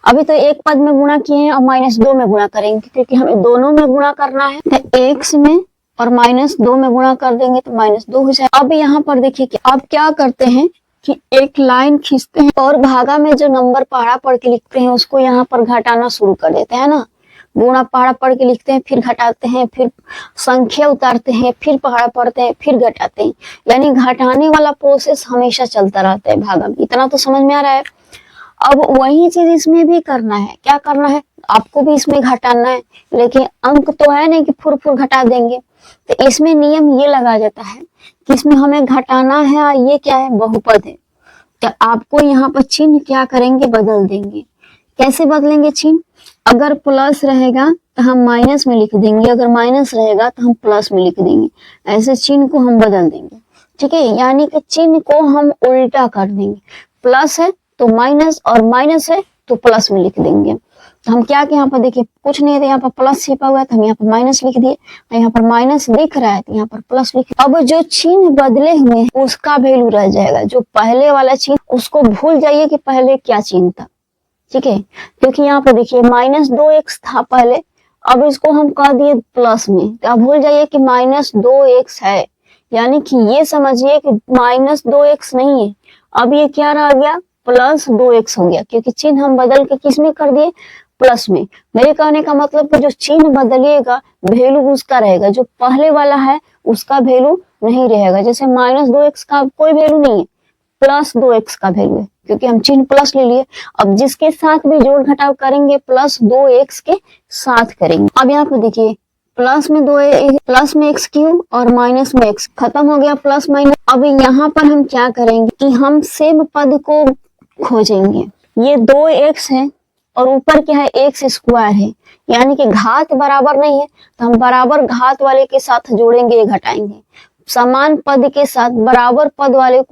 अभी तो 1 पद में गुणा किए हैं और -2 में गुणा करेंगे क्योंकि हमें दोनों में गुणा करना है। तो एक्स में और -2 में गुणा कर देंगे तो -2 हो जाएगा। अब यहाँ पर देखिए कि अब क्या करते हैं कि एक लाइन खींचते हैं और भागा में जो नंबर पहाड़ा पढ़ के लिखते हैं उसको यहाँ पर घटाना शुरू कर देते हैं ना। गुणा पहाड़ा पढ़ के लिखते हैं, फिर घटाते हैं, फिर संख्या उतारते हैं, फिर पहाड़ा पढ़ते हैं, फिर घटाते हैं, यानी घटाने वाला प्रोसेस हमेशा चलता रहता है भागा में। इतना तो समझ में आ रहा है। अब वही चीज इसमें भी करना है। क्या करना है? आपको भी इसमें घटाना है, लेकिन अंक तो है नहीं कि फुर फुर घटा देंगे। तो इसमें नियम ये लगा जाता है कि इसमें हमें घटाना है, ये क्या है? बहुपद है। तो आपको यहाँ पर चिन्ह क्या करेंगे? बदल देंगे। कैसे बदलेंगे चिन्ह? अगर प्लस रहेगा तो हम माइनस में लिख देंगे, अगर माइनस रहेगा तो हम प्लस में लिख देंगे। ऐसे चिन्ह को हम बदल देंगे। ठीक है, यानी कि चिन्ह को हम उल्टा कर देंगे। प्लस है तो माइनस और माइनस है तो प्लस में लिख देंगे। तो हम क्या कि यहाँ पर देखिए कुछ नहीं है तो यहाँ पर प्लस छिपा हुआ है तो हम यहाँ पर माइनस लिख दिए, यहाँ पर माइनस दिख रहा है तो यहाँ पर प्लस लिख। अब जो चिन्ह बदले हुए हैं उसका वैल्यू रह जाएगा। जो पहले वाला चिन्ह उसको भूल जाइए कि पहले क्या चिन्ह था। ठीक है, क्योंकि यहाँ पर देखिए -2x था पहले, अब इसको हम कह दिए प्लस में, तो आप भूल जाइए कि -2x है, यानी कि ये समझिए कि -2x नहीं है, अब ये क्या रह गया? +2x हो गया, क्योंकि चिन्ह हम बदल के किस में कर दिए? प्लस में। मेरे कहने का मतलब कि जो चिन्ह बदलिएगा वैल्यू उसका रहेगा, जो पहले वाला है उसका वैल्यू नहीं रहेगा। जैसे -2x का कोई वैल्यू नहीं है, +2x का वैल्यू है, क्योंकि हम चिन्ह प्लस ले लिए। अब जिसके साथ भी जोड़ घटाव करेंगे +2x के साथ करेंगे। अब यहाँ पे देखिए प्लस में x क्यूब और माइनस में x, खत्म हो गया प्लस माइनस। अब यहाँ पर हम क्या करेंगे कि हम सेम पद को खोजेंगे। ये 2x है और ऊपर क्या है? x स्क्वायर है, यानी कि घात बराबर नहीं है तो हम बराबर घात वाले के साथ जोड़ेंगे, ये घटाएंगे। समान पद के साथ बराबर पद वाले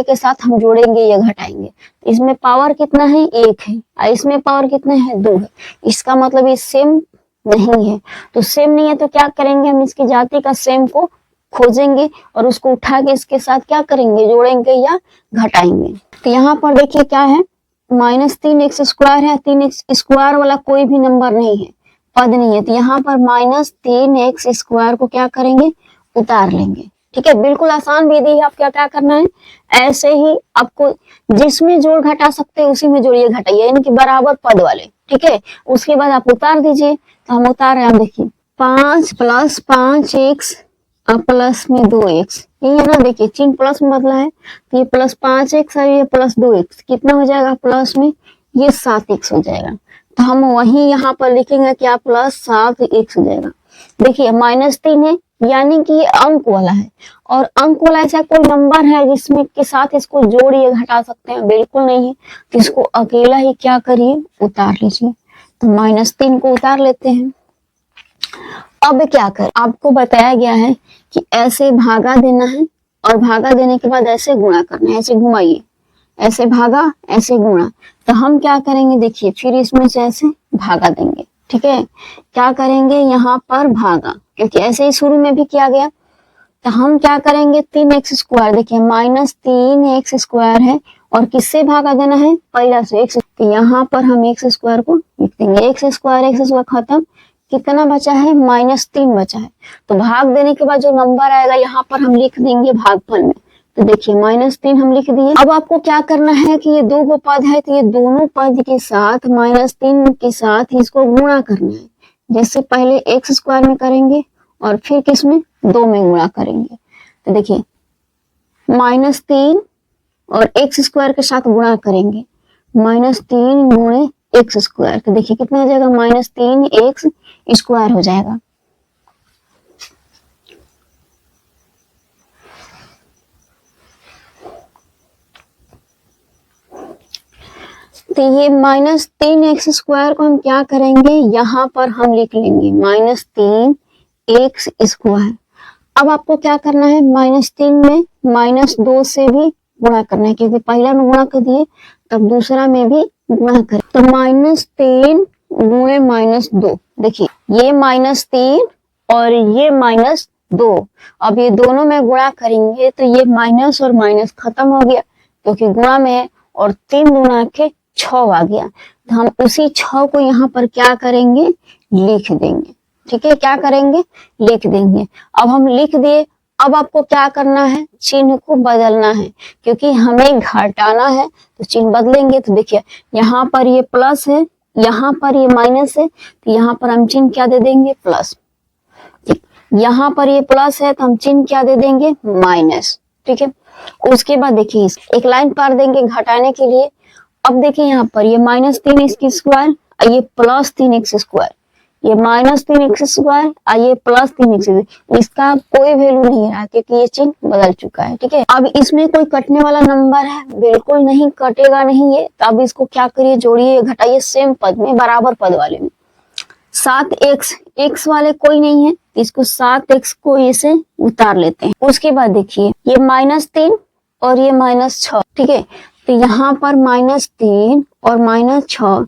के साथ हम जोड़ेंगे, ये घटाएंगे। इसमें पावर कितना है? 1 है और इसमें पावर कितना है? 2 है। इसका मतलब ये सेम नहीं है। तो सेम नहीं है तो क्या करेंगे? हम इसकी जाति का सेम को खोजेंगे और उसको उठा के इसके साथ क्या करेंगे? जोड़ेंगे या घटाएंगे। तो यहाँ पर देखिए क्या है? -3x स्क्वायर है, 3x स्क्वायर वाला कोई भी नंबर नहीं है, पद नहीं है, तो यहाँ पर -3x स्क्वायर को क्या करेंगे? उतार लेंगे। ठीक है, बिल्कुल आसान विधि है। आप क्या करना है? ऐसे ही आपको जिसमें जोड़ घटा सकते हैं उसी में जोड़िए घटाइए, यानी कि बराबर पद वाले। ठीक है, उसके बाद आप उतार दीजिए। तो हम उतार रहे हैं, देखिए 5 + 5x और प्लस में 2x, ये ना देखिए चिन्ह प्लस में बदला है तो ये +5x और ये +2x, कितना हो जाएगा? प्लस में ये 7x हो जाएगा। तो हम वही यहाँ पर लिखेंगे क्या? +7x हो जाएगा। देखिए -3 है, यानी कि ये अंक वाला है, और अंक वाला ऐसा कोई नंबर है जिसमें के साथ इसको जोड़िए घटा सकते हैं? बिल्कुल नहीं है। तो इसको अकेला ही क्या करिए? उतार लीजिए। तो -3 को उतार लेते हैं। अब क्या कर, आपको बताया गया है कि ऐसे भागा देना है और भागा देने के बाद ऐसे गुणा करना है। ऐसे घुमाइए, ऐसे भागा, ऐसे गुणा। तो हम क्या करेंगे, देखिए फिर इसमें से ऐसे भागा देंगे। ठीक है, क्या करेंगे यहाँ पर भागा, क्योंकि ऐसे ही शुरू में भी किया गया। तो हम क्या करेंगे, 3x², देखिए -3x² है और किससे भागा देना है, पहला से x। तो यहाँ पर हम x² को लिख देंगे, x² खत्म, कितना बचा है, -3 बचा है। तो भाग देने के बाद जो नंबर आएगा यहाँ पर हम लिख देंगे भागफल में। तो देखिए -3 हम लिख दिए। अब आपको क्या करना है कि ये दो गो पद है, तो ये दोनों पद के साथ -3 के साथ इसको गुणा करना है। जैसे पहले x² में करेंगे और फिर किसमें, 2 में गुणा करेंगे। तो देखिए -3 और x² के साथ गुणा करेंगे, -3 गुणे x²। तो देखिए कितना हो जाएगा, -3x² हो जाएगा। तो ये -3x² को हम क्या करेंगे, यहाँ पर हम लिख लेंगे -3x²। अब आपको क्या करना है, -3 में -2 से भी गुणा करना है, क्योंकि पहला में गुणा कर दिए तब दूसरा में भी गुणा करें। तो -3 गुणे -2, देखिए ये -3 और ये -2। अब ये दोनों में गुणा करेंगे तो ये माइनस और माइनस खत्म हो गया, क्योंकि गुणा में है, और 3 गुणा के 6 आ गया। तो हम उसी 6 को यहाँ पर क्या करेंगे, लिख देंगे। ठीक है, क्या करेंगे, लिख देंगे। अब हम लिख दिए, अब आपको क्या करना है, चिन्ह को बदलना है, क्योंकि हमें घटाना है तो चिन्ह बदलेंगे। तो देखिए यहाँ पर ये प्लस है, यहाँ पर ये माइनस है, तो यहाँ पर हम चिन्ह क्या दे देंगे, प्लस। यहाँ पर ये प्लस है तो हम चिन्ह क्या दे देंगे, माइनस। ठीक है, उसके बाद देखिए एक लाइन पार देंगे घटाने के लिए। अब देखिए यहाँ पर ये -3x² और ये +3x², ये -3x² और ये +3x², इसका कोई वैल्यू नहीं रहा क्योंकि ये चिन्ह बदल चुका है। ठीक है, अब इसमें कोई कटने वाला नंबर है, बिल्कुल नहीं कटेगा नहीं ये। तो अब इसको क्या करिए, जोड़िए घटाइए सेम पद में, बराबर पद वाले में। 7x, x वाले कोई नहीं है, इसको 7x को इसे उतार लेते हैं। उसके बाद देखिए ये -3 और ये -6। ठीक है, तो यहाँ पर -3 और -6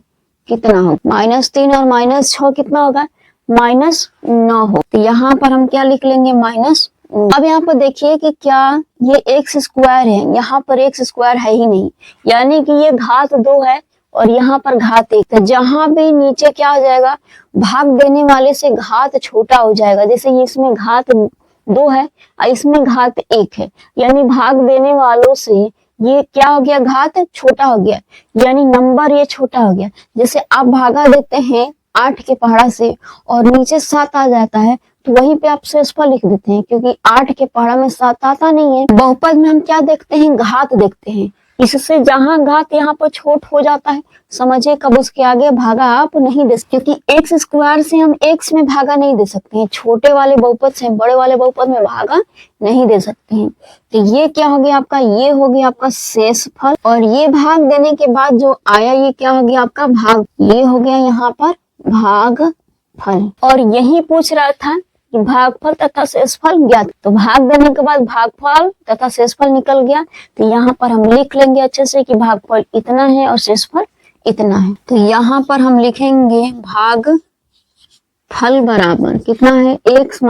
कितना होगा, -3 और -6 कितना होगा, -9 हो। तो यहाँ पर हम क्या लिख लेंगे, -9। अब यहाँ पर देखिए कि क्या ये x² है, यहाँ पर x² है ही नहीं, यानी कि ये घात 2 है और यहाँ पर घात 1 है। जहां भी नीचे क्या हो जाएगा, भाग देने वाले से घात छोटा हो जाएगा। जैसे इसमें घात 2 है और इसमें घात 1 है, यानी भाग देने वालों से ये क्या हो गया, घात छोटा हो गया, यानी नंबर ये छोटा हो गया। जैसे आप भागा देते हैं 8 के पहाड़ा से और नीचे 7 आ जाता है, तो वहीं पे आप शेषफल लिख देते हैं, क्योंकि 8 के पहाड़ा में 7 आता नहीं है। बहुपद में हम क्या देखते हैं, घात देखते हैं, इससे जहां घात यहाँ पर छोट हो जाता है, समझिए कब उसके आगे भागा आप नहीं दे सकते, क्योंकि x² से हम x में भागा नहीं दे सकते हैं, छोटे वाले बहुपद से बड़े वाले बहुपद में भागा नहीं दे सकते हैं। तो ये क्या हो गया आपका, ये हो गया आपका शेषफल, और ये भाग देने के बाद जो आया ये क्या हो गया आपका भाग, ये हो गया यहाँ पर भागफल। और यही पूछ रहा था कि भागफल तथा शेषफल ज्ञात, तो भाग देने के बाद भागफल तथा शेषफल निकल गया। तो यहाँ पर हम लिख लेंगे अच्छे से कि भागफल इतना है और शेषफल इतना है। तो यहाँ पर हम लिखेंगे भागफल बराबर कितना है, x -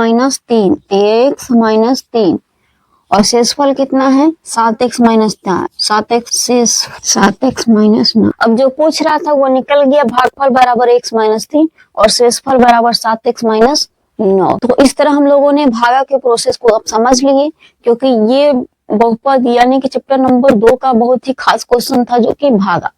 3 और शेषफल कितना है, 7x - 4, 7x - 9। अब जो पूछ रहा था वो निकल गया, भागफल बराबर x - 3 और शेषफल बराबर 7x - 9। तो इस तरह हम लोगों ने भागा के प्रोसेस को अब समझ लिए, क्योंकि ये बहुपद यानी कि चैप्टर नंबर 2 का बहुत ही खास क्वेश्चन था, जो कि भागा।